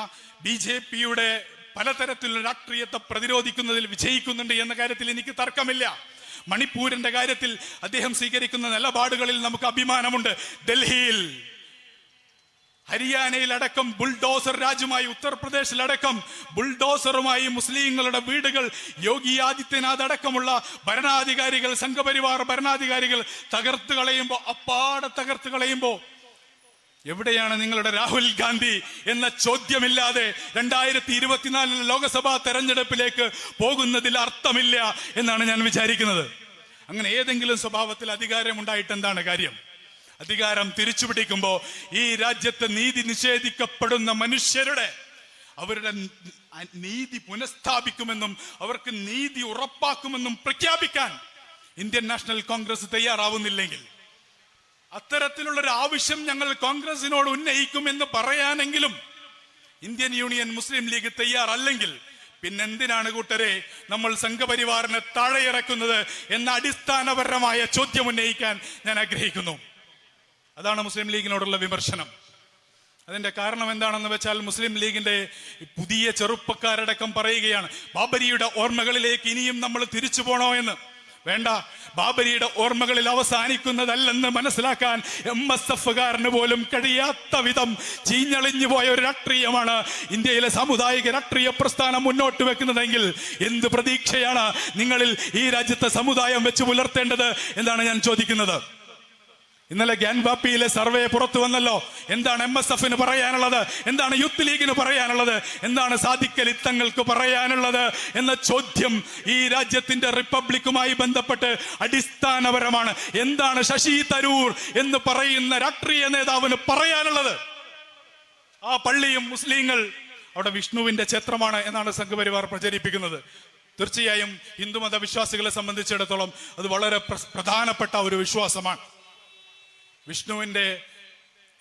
BJP-യുടെ പലതരത്തിലുള്ള രാഷ്ട്രീയത്തെ പ്രതിരോധിക്കുന്നതിൽ വിജയിക്കുന്നുണ്ട് എന്ന കാര്യത്തിൽ എനിക്ക് തർക്കമില്ല. മണിപ്പൂരിന്റെ കാര്യത്തിൽ അദ്ദേഹം സ്വീകരിക്കുന്ന നിലപാടുകളിൽ നമുക്ക് അഭിമാനമുണ്ട്. ഡൽഹിയിൽ, ഹരിയാനയിലടക്കം ബുൾഡോസർ രാജ്യമായി, ഉത്തർപ്രദേശിലടക്കം ബുൾഡോസറുമായി മുസ്ലിങ്ങളുടെ വീടുകൾ യോഗി ആദിത്യനാഥ് അടക്കമുള്ള ഭരണാധികാരികൾ, സംഘപരിവാർ ഭരണാധികാരികൾ തകർത്ത് കളയുമ്പോ എവിടെയാണ് നിങ്ങളുടെ രാഹുൽ ഗാന്ധി എന്ന ചോദ്യമില്ലാതെ 2024 ലോക്സഭാ തെരഞ്ഞെടുപ്പിലേക്ക് പോകുന്നതിൽ അർത്ഥമില്ല എന്നാണ് ഞാൻ വിചാരിക്കുന്നത്. അങ്ങനെ ഏതെങ്കിലും സ്വഭാവത്തിൽ അധികാരം ഉണ്ടായിട്ട് എന്താണ് കാര്യം? അധികാരം തിരിച്ചു പിടിക്കുമ്പോൾ ഈ രാജ്യത്ത് നീതി നിഷേധിക്കപ്പെടുന്ന മനുഷ്യരുടെ അവരുടെ നീതി പുനഃസ്ഥാപിക്കുമെന്നും അവർക്ക് നീതി ഉറപ്പാക്കുമെന്നും പ്രഖ്യാപിക്കാൻ ഇന്ത്യൻ നാഷണൽ കോൺഗ്രസ് തയ്യാറാവുന്നില്ലെങ്കിൽ, അത്തരത്തിലുള്ളൊരു ആവശ്യം ഞങ്ങൾ കോൺഗ്രസിനോട് ഉന്നയിക്കുമെന്ന് പറയാനെങ്കിലും ഇന്ത്യൻ യൂണിയൻ മുസ്ലിം ലീഗ് തയ്യാറല്ലെങ്കിൽ പിന്നെന്തിനാണ് കൂട്ടരെ നമ്മൾ സംഘപരിവാറിനെ താഴെയിറക്കുന്നത് എന്ന അടിസ്ഥാനപരമായ ചോദ്യം ഉന്നയിക്കാൻ ഞാൻ ആഗ്രഹിക്കുന്നു. അതാണ് മുസ്ലിം ലീഗിനോടുള്ള വിമർശനം. അതിന്റെ കാരണം എന്താണെന്ന് വെച്ചാൽ മുസ്ലിം ലീഗിന്റെ പുതിയ ചെറുപ്പക്കാരടക്കം പറയുകയാണ്, ബാബരിയുടെ ഓർമ്മകളിലേക്ക് ഇനിയും നമ്മൾ തിരിച്ചു പോണോ എന്ന്. വേണ്ട, ബാബരിയുടെ ഓർമ്മകളിൽ അവസാനിക്കുന്നതല്ലെന്ന് മനസ്സിലാക്കാൻ MSF-കാരന് പോലും കഴിയാത്ത വിധം ചീഞ്ഞളിഞ്ഞു പോയ ഒരു രാഷ്ട്രീയമാണ് ഇന്ത്യയിലെ സാമുദായിക രാഷ്ട്രീയ പ്രസ്ഥാനം മുന്നോട്ട് വെക്കുന്നതെങ്കിൽ എന്ത് പ്രതീക്ഷയാണ് നിങ്ങളിൽ ഈ രാജ്യത്തെ സമുദായം വെച്ച് പുലർത്തേണ്ടത് എന്നാണ് ഞാൻ ചോദിക്കുന്നത്. ഇന്നലെ ഗ്യാൻ ബാപ്പിയിലെ സർവേ പുറത്തു വന്നല്ലോ. എന്താണ് MSF-ന് പറയാനുള്ളത്? എന്താണ് യൂത്ത് ലീഗിന് പറയാനുള്ളത്? എന്താണ് സാദിഖ് അലി തങ്ങൾക്ക് പറയാനുള്ളത് എന്ന ചോദ്യം ഈ രാജ്യത്തിന്റെ റിപ്പബ്ലിക്കുമായി ബന്ധപ്പെട്ട് അടിസ്ഥാനപരമാണ്. എന്താണ് ശശി തരൂർ എന്ന് പറയുന്ന രാഷ്ട്രീയ നേതാവിന് പറയാനുള്ളത്? ആ പള്ളിയും മുസ്ലിങ്ങൾ അവിടെ വിഷ്ണുവിന്റെ ക്ഷേത്രമാണ് എന്നാണ് സംഘപരിവാർ പ്രചരിപ്പിക്കുന്നത്. തീർച്ചയായും ഹിന്ദുമത വിശ്വാസികളെ സംബന്ധിച്ചിടത്തോളം അത് വളരെ പ്രധാനപ്പെട്ട ഒരു വിശ്വാസമാണ്. വിഷ്ണുവിന്റെ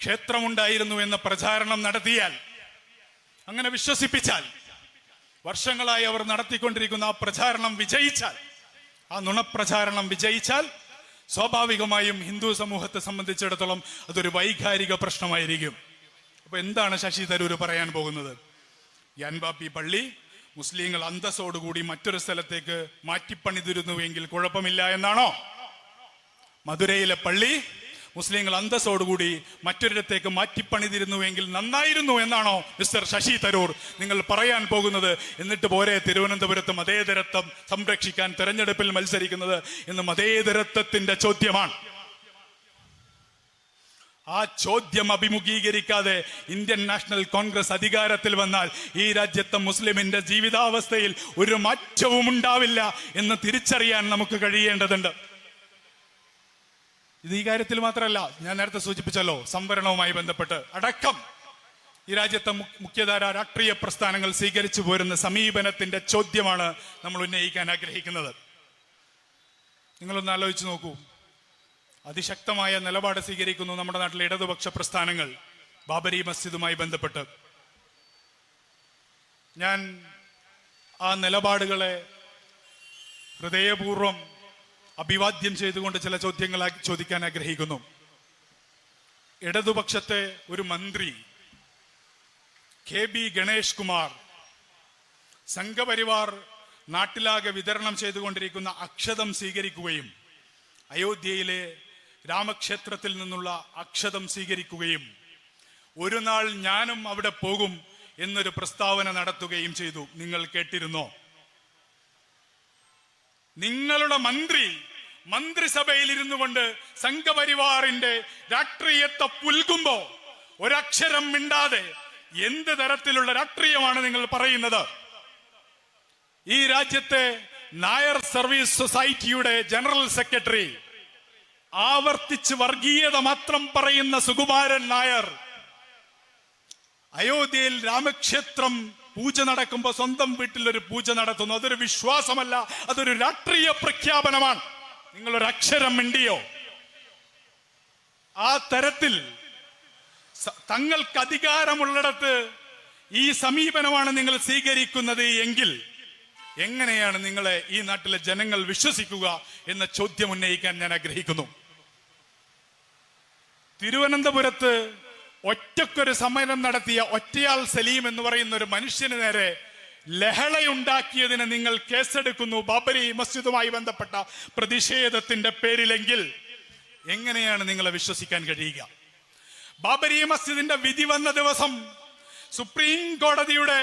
ക്ഷേത്രമുണ്ടായിരുന്നു എന്ന പ്രചാരണം നടത്തിയാൽ, അങ്ങനെ വിശ്വസിപ്പിച്ചാൽ, വർഷങ്ങളായി അവർ നടത്തിക്കൊണ്ടിരിക്കുന്ന ആ പ്രചാരണം വിജയിച്ചാൽ, ആ നുണപ്രചാരണം വിജയിച്ചാൽ, സ്വാഭാവികമായും ഹിന്ദു സമൂഹത്തെ സംബന്ധിച്ചിടത്തോളം അതൊരു വൈകാരിക പ്രശ്നമായിരിക്കും. അപ്പൊ എന്താണ് ശശി തരൂർ പറയാൻ പോകുന്നത്? ഗ്യാൻ ബാപ്പി പള്ളി മുസ്ലിങ്ങൾ അന്തസ്സോടുകൂടി മറ്റൊരു സ്ഥലത്തേക്ക് മാറ്റിപ്പണിതിരുന്നുവെങ്കിൽ കുഴപ്പമില്ല എന്നാണോ? മധുരയിലെ പള്ളി മുസ്ലിങ്ങൾ അന്തസ്സോടുകൂടി മറ്റൊരിടത്തേക്ക് മാറ്റിപ്പണിതിരുന്നുവെങ്കിൽ നന്നായിരുന്നു എന്നാണോ മിസ്റ്റർ ശശി തരൂർ നിങ്ങൾ പറയാൻ പോകുന്നത്? എന്നിട്ട് പോരെ തിരുവനന്തപുരത്ത് മതേതരത്വം സംരക്ഷിക്കാൻ തെരഞ്ഞെടുപ്പിൽ മത്സരിക്കുന്നത് എന്ന് മതേതരത്വത്തിന്റെ ചോദ്യമാണ്. ആ ചോദ്യം അഭിമുഖീകരിക്കാതെ ഇന്ത്യൻ നാഷണൽ കോൺഗ്രസ് അധികാരത്തിൽ വന്നാൽ ഈ രാജ്യത്തെ മുസ്ലിമിന്റെ ജീവിതാവസ്ഥയിൽ ഒരു മാറ്റവും ഉണ്ടാവില്ല എന്ന് തിരിച്ചറിയാൻ നമുക്ക് കഴിയേണ്ടതുണ്ട്. ഇത് ഈ കാര്യത്തിൽ മാത്രമല്ല, ഞാൻ നേരത്തെ സൂചിപ്പിച്ചല്ലോ, സംവരണവുമായി ബന്ധപ്പെട്ട് അടക്കം ഈ രാജ്യത്തെ മുഖ്യധാര രാഷ്ട്രീയ പ്രസ്ഥാനങ്ങൾ സ്വീകരിച്ചു പോരുന്ന സമീപനത്തിന്റെ ചോദ്യമാണ് നമ്മൾ ഉന്നയിക്കാൻ ആഗ്രഹിക്കുന്നത്. നിങ്ങളൊന്ന് ആലോചിച്ച് നോക്കൂ. അതിശക്തമായ നിലപാട് സ്വീകരിക്കുന്നു നമ്മുടെ നാട്ടിലെ ഇടതുപക്ഷ പ്രസ്ഥാനങ്ങൾ ബാബരി മസ്ജിദുമായി ബന്ധപ്പെട്ട്. ഞാൻ ആ നിലപാടുകളെ ഹൃദയപൂർവ്വം അഭിവാദ്യം ചെയ്തുകൊണ്ട് ചില ചോദ്യങ്ങൾ ചോദിക്കാൻ ആഗ്രഹിക്കുന്നു. ഇടതുപക്ഷത്തെ ഒരു മന്ത്രി KB ഗണേഷ് കുമാർ സംഘപരിവാർ നാട്ടിലാകെ വിതരണം ചെയ്തുകൊണ്ടിരിക്കുന്ന അക്ഷതം സ്വീകരിക്കുകയും അയോധ്യയിലെ രാമക്ഷേത്രത്തിൽ നിന്നുള്ള അക്ഷതം സ്വീകരിക്കുകയും ഒരു നാൾ ഞാനും അവിടെ പോകും എന്നൊരു പ്രസ്താവന നടത്തുകയും ചെയ്തു. നിങ്ങൾ കേട്ടിരുന്നോ? നിങ്ങളുടെ മന്ത്രിസഭയിൽ ഇരുന്നു കൊണ്ട് സംഘപരിവാറിന്റെ രാഷ്ട്രീയത്തെ പുൽകുമ്പോ ഒരക്ഷരം മിണ്ടാതെ എന്ത് തരത്തിലുള്ള രാഷ്ട്രീയമാണ് നിങ്ങൾ പറയുന്നത്? ഈ രാജ്യത്തെ നായർ സർവീസ് സൊസൈറ്റിയുടെ ജനറൽ സെക്രട്ടറി, ആവർത്തിച്ച് വർഗീയത മാത്രം പറയുന്ന സുകുമാരൻ നായർ, അയോധ്യയിൽ രാമക്ഷേത്രം പൂജ നടക്കുമ്പോൾ സ്വന്തം വീട്ടിൽ ഒരു പൂജ നടത്തുന്നു. അതൊരു വിശ്വാസമല്ല, അതൊരു രാഷ്ട്രീയ പ്രഖ്യാപനമാണ്. നിങ്ങളൊരു അക്ഷരം മിണ്ടിയോ? ആ തരത്തിൽ തങ്ങൾക്ക് അധികാരമുള്ളിടത്ത് ഈ സമീപനമാണ് നിങ്ങൾ സ്വീകരിക്കുന്നത് എങ്കിൽ എങ്ങനെയാണ് നിങ്ങളെ ഈ നാട്ടിലെ ജനങ്ങൾ വിശ്വസിക്കുക എന്ന ചോദ്യം ഉന്നയിക്കാൻ ഞാൻ ആഗ്രഹിക്കുന്നു. തിരുവനന്തപുരത്ത് ഒറ്റക്കൊരു സമരം നടത്തിയ ഒറ്റയാൾ സലീം എന്ന് പറയുന്ന ഒരു മനുഷ്യന് നേരെ ലഹളയുണ്ടാക്കിയതിന് നിങ്ങൾ കേസെടുക്കുന്നു ബാബരി മസ്ജിദുമായി ബന്ധപ്പെട്ട പ്രതിഷേധത്തിന്റെ പേരിലെങ്കിൽ എങ്ങനെയാണ് നിങ്ങളെ വിശ്വസിക്കാൻ കഴിയുക? ബാബരി മസ്ജിദിന്റെ വിധി വന്ന ദിവസം സുപ്രീം കോടതിയുടെ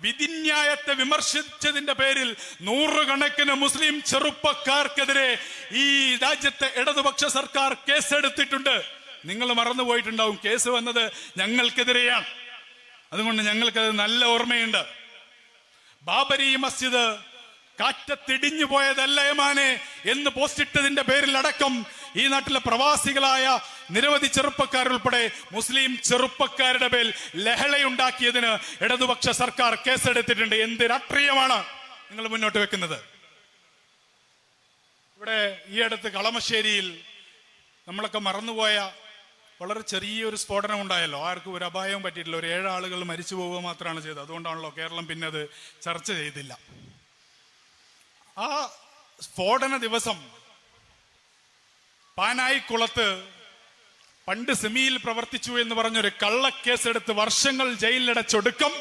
വിധിന്യായത്തെ വിമർശിച്ചതിന്റെ പേരിൽ നൂറുകണക്കിന് മുസ്ലിം ചെറുപ്പക്കാർക്കെതിരെ ഈ രാജ്യത്തെ ഇടതുപക്ഷ സർക്കാർ കേസെടുത്തിട്ടുണ്ട്. നിങ്ങൾ മറന്നുപോയിട്ടുണ്ടാവും, കേസ് വന്നത് ഞങ്ങൾക്കെതിരെയാണ്. അതുകൊണ്ട് ഞങ്ങൾക്കത് നല്ല ഓർമ്മയുണ്ട്. ബാബരി മസ്ജിദ് കാറ്റത്തിടിഞ്ഞു പോയതല്ല ഏമാനെ എന്ന് പോസ്റ്റിട്ടതിന്റെ പേരിൽ അടക്കം ഈ നാട്ടിലെ പ്രവാസികളായ നിരവധി ചെറുപ്പക്കാരുൾപ്പെടെ മുസ്ലിം ചെറുപ്പക്കാരുടെ പേരിൽ ലഹളയുണ്ടാക്കിയതിന് ഇടതുപക്ഷ സർക്കാർ കേസെടുത്തിട്ടുണ്ട്. എന്ത് രാഷ്ട്രീയമാണ് നിങ്ങൾ മുന്നോട്ട് വെക്കുന്നത്? ഇവിടെ ഈ അടുത്ത് കളമശ്ശേരിയിൽ നമ്മളൊക്കെ മറന്നുപോയ വളരെ ചെറിയൊരു സ്ഫോടനം ഉണ്ടായല്ലോ. ആർക്കും ഒരു അപായവും പറ്റിയിട്ടില്ല. ഒരു 7 ആളുകൾ മരിച്ചു പോവുക മാത്രമാണ് ചെയ്തത്. അതുകൊണ്ടാണല്ലോ കേരളം പിന്നെ അത് ചർച്ച ചെയ്തില്ല. ആ സ്ഫോടന ദിവസം പാനായിക്കുളത്ത് പണ്ട് സെമിയിൽ പ്രവർത്തിച്ചു എന്ന് പറഞ്ഞൊരു കള്ളക്കേസെടുത്ത് വർഷങ്ങൾ ജയിലിലടച്ചൊടുക്കം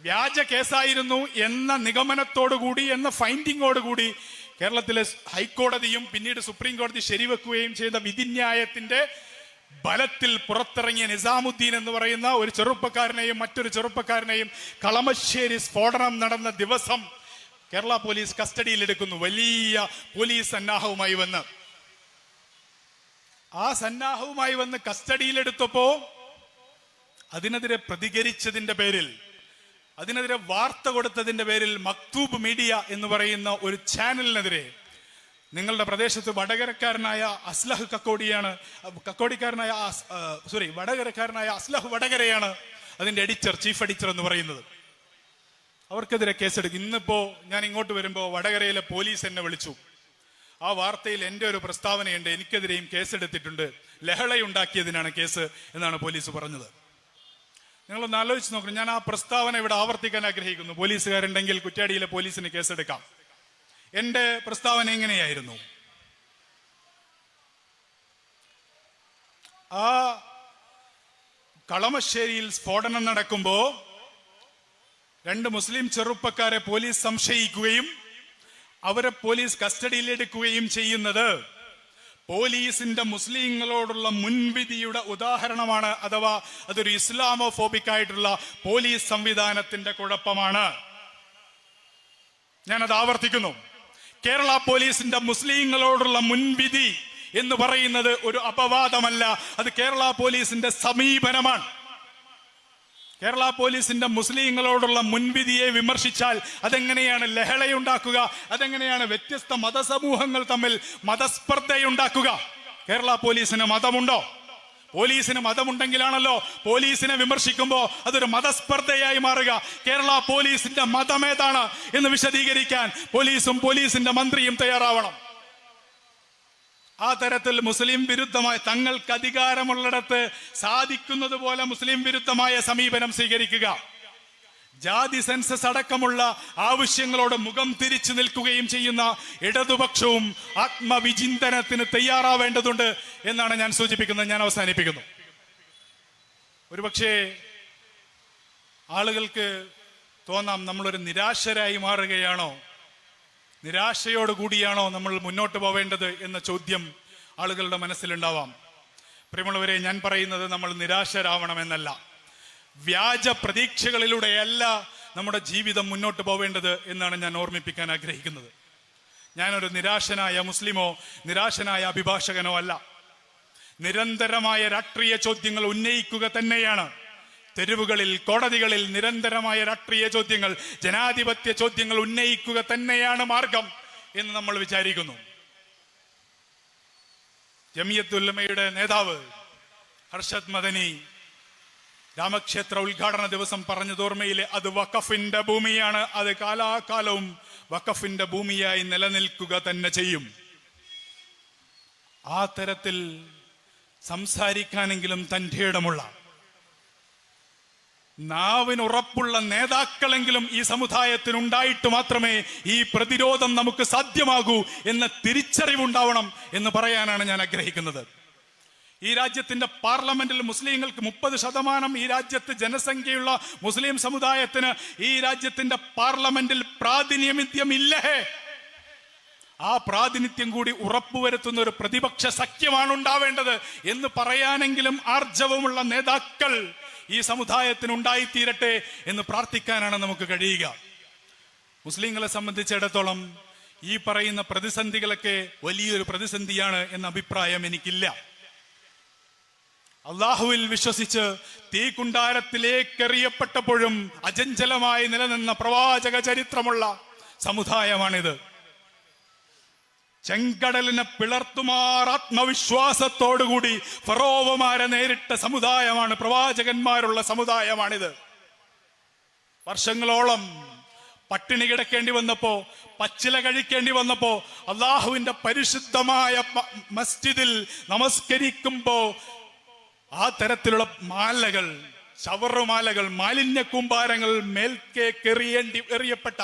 വ്യാജ കേസായിരുന്നു എന്ന നിഗമനത്തോടുകൂടി, എന്ന ഫൈൻഡിങ്ങോടുകൂടി കേരളത്തിലെ ഹൈക്കോടതിയും പിന്നീട് സുപ്രീം കോടതി ശരിവെക്കുകയും ചെയ്ത വിധിന്യായത്തിന്റെ ബലത്തിൽ പുറത്തിറങ്ങിയ നിസാമുദ്ദീൻ എന്ന് പറയുന്ന ഒരു ചെറുപ്പക്കാരനെയും മറ്റൊരു ചെറുപ്പക്കാരനെയും കളമശ്ശേരി സ്ഫോടനം നടന്ന ദിവസം കേരള പോലീസ് കസ്റ്റഡിയിലെടുക്കുന്നു. വലിയ പോലീസ് സന്നാഹവുമായി വന്ന് ആ സന്നാഹവുമായി വന്ന് കസ്റ്റഡിയിലെടുത്തപ്പോ അതിനെതിരെ പ്രതികരിച്ചതിന്റെ പേരിൽ, അതിനെതിരെ വാർത്ത കൊടുത്തതിന്റെ പേരിൽ മക്തൂബ് മീഡിയ എന്ന് പറയുന്ന ഒരു ചാനലിനെതിരെ നിങ്ങളുടെ പ്രദേശത്ത് വടകരക്കാരനായ അസ്ലഹ് വടകരക്കാരനായ അസ്ലഹ് വടകരയാണ് അതിന്റെ എഡിറ്റർ, ചീഫ് എഡിറ്റർ എന്ന് പറയുന്നത്. അവർക്കെതിരെ കേസെടുക്കും. ഇന്നിപ്പോ ഞാൻ ഇങ്ങോട്ട് വരുമ്പോ വടകരയിലെ പോലീസ് എന്നെ വിളിച്ചു. ആ വാർത്തയിൽ എൻ്റെ ഒരു പ്രസ്താവനയുണ്ട്, എനിക്കെതിരെയും കേസെടുത്തിട്ടുണ്ട്, ലഹളയുണ്ടാക്കിയതിനാണ് കേസ് എന്നാണ് പോലീസ് പറഞ്ഞത്. നിങ്ങളൊന്ന് ആലോചിച്ച് നോക്കണം. ഞാൻ ആ പ്രസ്താവന ഇവിടെ ആവർത്തിക്കാൻ ആഗ്രഹിക്കുന്നു. പോലീസുകാരുണ്ടെങ്കിൽ കുറ്റ്യാടിയിലെ പോലീസിന് കേസെടുക്കാം. എന്റെ പ്രസ്താവന എങ്ങനെയായിരുന്നു? ആ കളമശ്ശേരിയിൽ സ്ഫോടനം നടക്കുമ്പോ 2 മുസ്ലിം ചെറുപ്പക്കാരെ പോലീസ് സംശയിക്കുകയും അവരെ പോലീസ് കസ്റ്റഡിയിലെടുക്കുകയും ചെയ്യുന്നത് പോലീസിന്റെ മുസ്ലിങ്ങളോടുള്ള മുൻവിധിയുടെ ഉദാഹരണമാണ്. അഥവാ അതൊരു ഇസ്ലാമോഫോബിക് ആയിട്ടുള്ള പോലീസ് സംവിധാനത്തിന്റെ കുഴപ്പമാണ്. ഞാനത് ആവർത്തിക്കുന്നു. കേരള പോലീസിന്റെ മുസ്ലിങ്ങളോടുള്ള മുൻവിധി എന്ന് പറയുന്നത് ഒരു അപവാദമല്ല, അത് കേരള പോലീസിന്റെ സമീപനമാണ്. കേരള പോലീസിന്റെ മുസ്ലിങ്ങളോടുള്ള മുൻവിധിയെ വിമർശിച്ചാൽ അതെങ്ങനെയാണ് ലഹളയുണ്ടാക്കുക? അതെങ്ങനെയാണ് വ്യത്യസ്ത മതസമൂഹങ്ങൾ തമ്മിൽ മതസ്പർദ്ധയുണ്ടാക്കുക? കേരള പോലീസിന് മതമുണ്ടോ? പോലീസിന് മതമുണ്ടെങ്കിലാണല്ലോ പോലീസിനെ വിമർശിക്കുമ്പോ അതൊരു മതസ്പർദ്ധയായി മാറുക. കേരള പോലീസിന്റെ മതമേതാണ് എന്ന് വിശദീകരിക്കാൻ പോലീസും പോലീസിന്റെ മന്ത്രിയും തയ്യാറാവണം. ആ തരത്തിൽ മുസ്ലിം വിരുദ്ധമായ, തങ്ങൾക്ക് അധികാരമുള്ളിടത്ത് സാധിക്കുന്നത് പോലെ മുസ്ലിം വിരുദ്ധമായ സമീപനം സ്വീകരിക്കുക, ജാതി സെൻസസ് അടക്കമുള്ള ആവശ്യങ്ങളോട് മുഖം തിരിച്ചു നിൽക്കുകയും ചെയ്യുന്ന ഇടതുപക്ഷവും ആത്മവിചിന്തനത്തിന് തയ്യാറാവേണ്ടതുണ്ട് എന്നാണ് ഞാൻ സൂചിപ്പിക്കുന്നത്. ഞാൻ അവസാനിപ്പിക്കുന്നു. ഒരുപക്ഷെ ആളുകൾക്ക് തോന്നാം നമ്മളൊരു നിരാശരായി മാറുകയാണോ, നിരാശയോട് കൂടിയാണോ നമ്മൾ മുന്നോട്ട് പോവേണ്ടത് എന്ന ചോദ്യം ആളുകളുടെ മനസ്സിലുണ്ടാവാം. പ്രിയമുള്ളവരെ, ഞാൻ പറയുന്നത് നമ്മൾ നിരാശരാവണമെന്നല്ല, വ്യാജ പ്രതീക്ഷകളിലൂടെയല്ല നമ്മുടെ ജീവിതം മുന്നോട്ട് പോവേണ്ടത് എന്നാണ് ഞാൻ ഓർമ്മിപ്പിക്കാൻ ആഗ്രഹിക്കുന്നത്. ഞാനൊരു നിരാശനായ മുസ്ലിമോ നിരാശനായ അഭിഭാഷകനോ അല്ല. നിരന്തരമായ രാഷ്ട്രീയ ചോദ്യങ്ങൾ ഉന്നയിക്കുക തന്നെയാണ്. തെരുവുകളിൽ, കോടതികളിൽ നിരന്തരമായ രാഷ്ട്രീയ ചോദ്യങ്ങൾ, ജനാധിപത്യ ചോദ്യങ്ങൾ ഉന്നയിക്കുക തന്നെയാണ് മാർഗം എന്ന് നമ്മൾ വിചാരിക്കുന്നു. ജമിയത്തുൽ ഉലമയുടെ നേതാവ് അർഷദ് മദനി രാമക്ഷേത്ര ഉദ്ഘാടന ദിവസം പറഞ്ഞത് ഓർമ്മയിലെ, അത് വഖഫിന്റെ ഭൂമിയാണ്, അത് കാലാകാലവും വഖഫിന്റെ ഭൂമിയായി നിലനിൽക്കുക തന്നെ ചെയ്യും. ആ തരത്തിൽ സംസാരിക്കാനെങ്കിലും തന്റെ ഇടമുള്ള, നാവിനുറപ്പുള്ള നേതാക്കളെങ്കിലും ഈ സമുദായത്തിനുണ്ടായിട്ട് മാത്രമേ ഈ പ്രതിരോധം നമുക്ക് സാധ്യമാകൂ എന്ന തിരിച്ചറിവുണ്ടാവണം എന്ന് പറയാനാണ് ഞാൻ ആഗ്രഹിക്കുന്നത്. ഈ രാജ്യത്തിന്റെ പാർലമെന്റിൽ മുസ്ലിങ്ങൾക്ക് 30% ഈ രാജ്യത്ത് ജനസംഖ്യയുള്ള മുസ്ലിം സമുദായത്തിന് ഈ രാജ്യത്തിന്റെ പാർലമെന്റിൽ പ്രാതിനിധ്യമില്ലേ? ആ പ്രാതിനിധ്യം കൂടി ഉറപ്പുവരുത്തുന്ന ഒരു പ്രതിപക്ഷ സഖ്യമാണ് ഉണ്ടാവേണ്ടത് എന്ന് പറയാനെങ്കിലും ആർജവമുള്ള നേതാക്കൾ ഈ സമുദായത്തിന് ഉണ്ടായിത്തീരട്ടെ എന്ന് പ്രാർത്ഥിക്കാനാണ് നമുക്ക് കഴിയുക. മുസ്ലിങ്ങളെ സംബന്ധിച്ചിടത്തോളം ഈ പറയുന്ന പ്രതിസന്ധികളൊക്കെ വലിയൊരു പ്രതിസന്ധിയാണ് എന്ന അഭിപ്രായം എനിക്കില്ല. അള്ളാഹുവിൽ വിശ്വസിച്ച് തീക്കുണ്ടാരത്തിലേക്കെറിയപ്പെട്ടപ്പോഴും അചഞ്ചലമായി നിലനിന്ന പ്രവാചക ചരിത്രമുള്ള സമുദായമാണിത്. ചെങ്കടലിനെ പിളർത്തുമാർ ആത്മവിശ്വാസത്തോടുകൂടി ഫറോവമാരെ നേരിട്ട സമുദായമാണ്, പ്രവാചകന്മാരുള്ള സമുദായമാണിത്. വർഷങ്ങളോളം പട്ടിണി കിടക്കേണ്ടി വന്നപ്പോ, പച്ചില കഴിക്കേണ്ടി വന്നപ്പോ, അള്ളാഹുവിന്റെ പരിശുദ്ധമായ മസ്ജിദിൽ നമസ്കരിക്കുമ്പോ ആ തരത്തിലുള്ള മാലകൾ, ശവറുമാലകൾ, മാലിന്യ കൂമ്പാരങ്ങൾ എറിയപ്പെട്ട,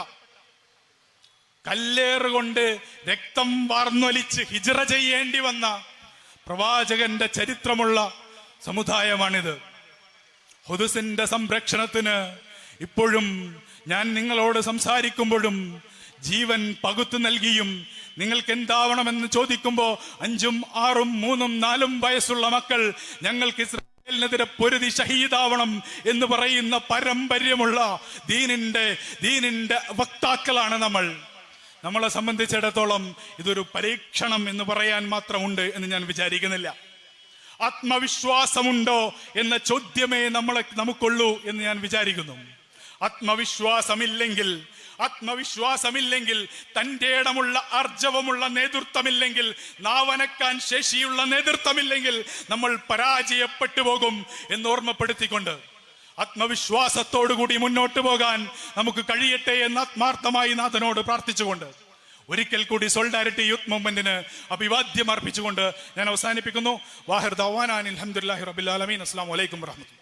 കല്ലേറുകൊണ്ട് രക്തം വാർന്നൊലിച്ച് ഹിജ്റ ചെയ്യേണ്ടി വന്ന പ്രവാചകന്റെ ചരിത്രമുള്ള സമുദായമാണിത്. ഖുദ്സിന്റെ സംരക്ഷണത്തിന് ഇപ്പോഴും ഞാൻ നിങ്ങളോട് സംസാരിക്കുമ്പോഴും ജീവൻ പകുത്തു നൽകിയും നിങ്ങൾക്ക് എന്താവണമെന്ന് ചോദിക്കുമ്പോ 5, 6, 3, 4 വയസ്സുള്ള മക്കൾ ഞങ്ങൾക്ക് ഇസ്രായേലിനെതിരെ പൊരുതി ഷഹീദാവണം എന്ന് പറയുന്ന പാരമ്പര്യമുള്ള ദീനിന്റെ വക്താക്കളാണ് നമ്മൾ. നമ്മളെ സംബന്ധിച്ചിടത്തോളം ഇതൊരു പരീക്ഷണം എന്ന് പറയാൻ മാത്രമുണ്ട് എന്ന് ഞാൻ വിചാരിക്കുന്നില്ല. ആത്മവിശ്വാസമുണ്ടോ എന്ന ചോദ്യമേ നമുക്കുള്ളൂ എന്ന് ഞാൻ വിചാരിക്കുന്നു. ആത്മവിശ്വാസമില്ലെങ്കിൽ, തന്റെ ഇടമുള്ള ആർജവമുള്ള നേതൃത്വമില്ലെങ്കിൽ, നാവനക്കാൻ ശേഷിയുള്ള നേതൃത്വമില്ലെങ്കിൽ നമ്മൾ പരാജയപ്പെട്ടു പോകും എന്ന് ഓർമ്മപ്പെടുത്തിക്കൊണ്ട് ആത്മവിശ്വാസത്തോടുകൂടി മുന്നോട്ട് പോകാൻ നമുക്ക് കഴിയട്ടെ എന്ന് ആത്മാർത്ഥമായി നാഥനോട് പ്രാർത്ഥിച്ചുകൊണ്ട് ഒരിക്കൽ കൂടി സോളിഡാരിറ്റി യൂത്ത് മൂവ്മെന്റിന് അഭിവാദ്യം അർപ്പിച്ചുകൊണ്ട് ഞാൻ അവസാനിപ്പിക്കുന്നു. വാഹിർ ദഅ്വാനാ അൽഹംദുലില്ലാഹി റബ്ബിൽ ആലമീൻ. അസ്സലാമു അലൈക്കും വറഹ്മത്തുള്ളാഹി.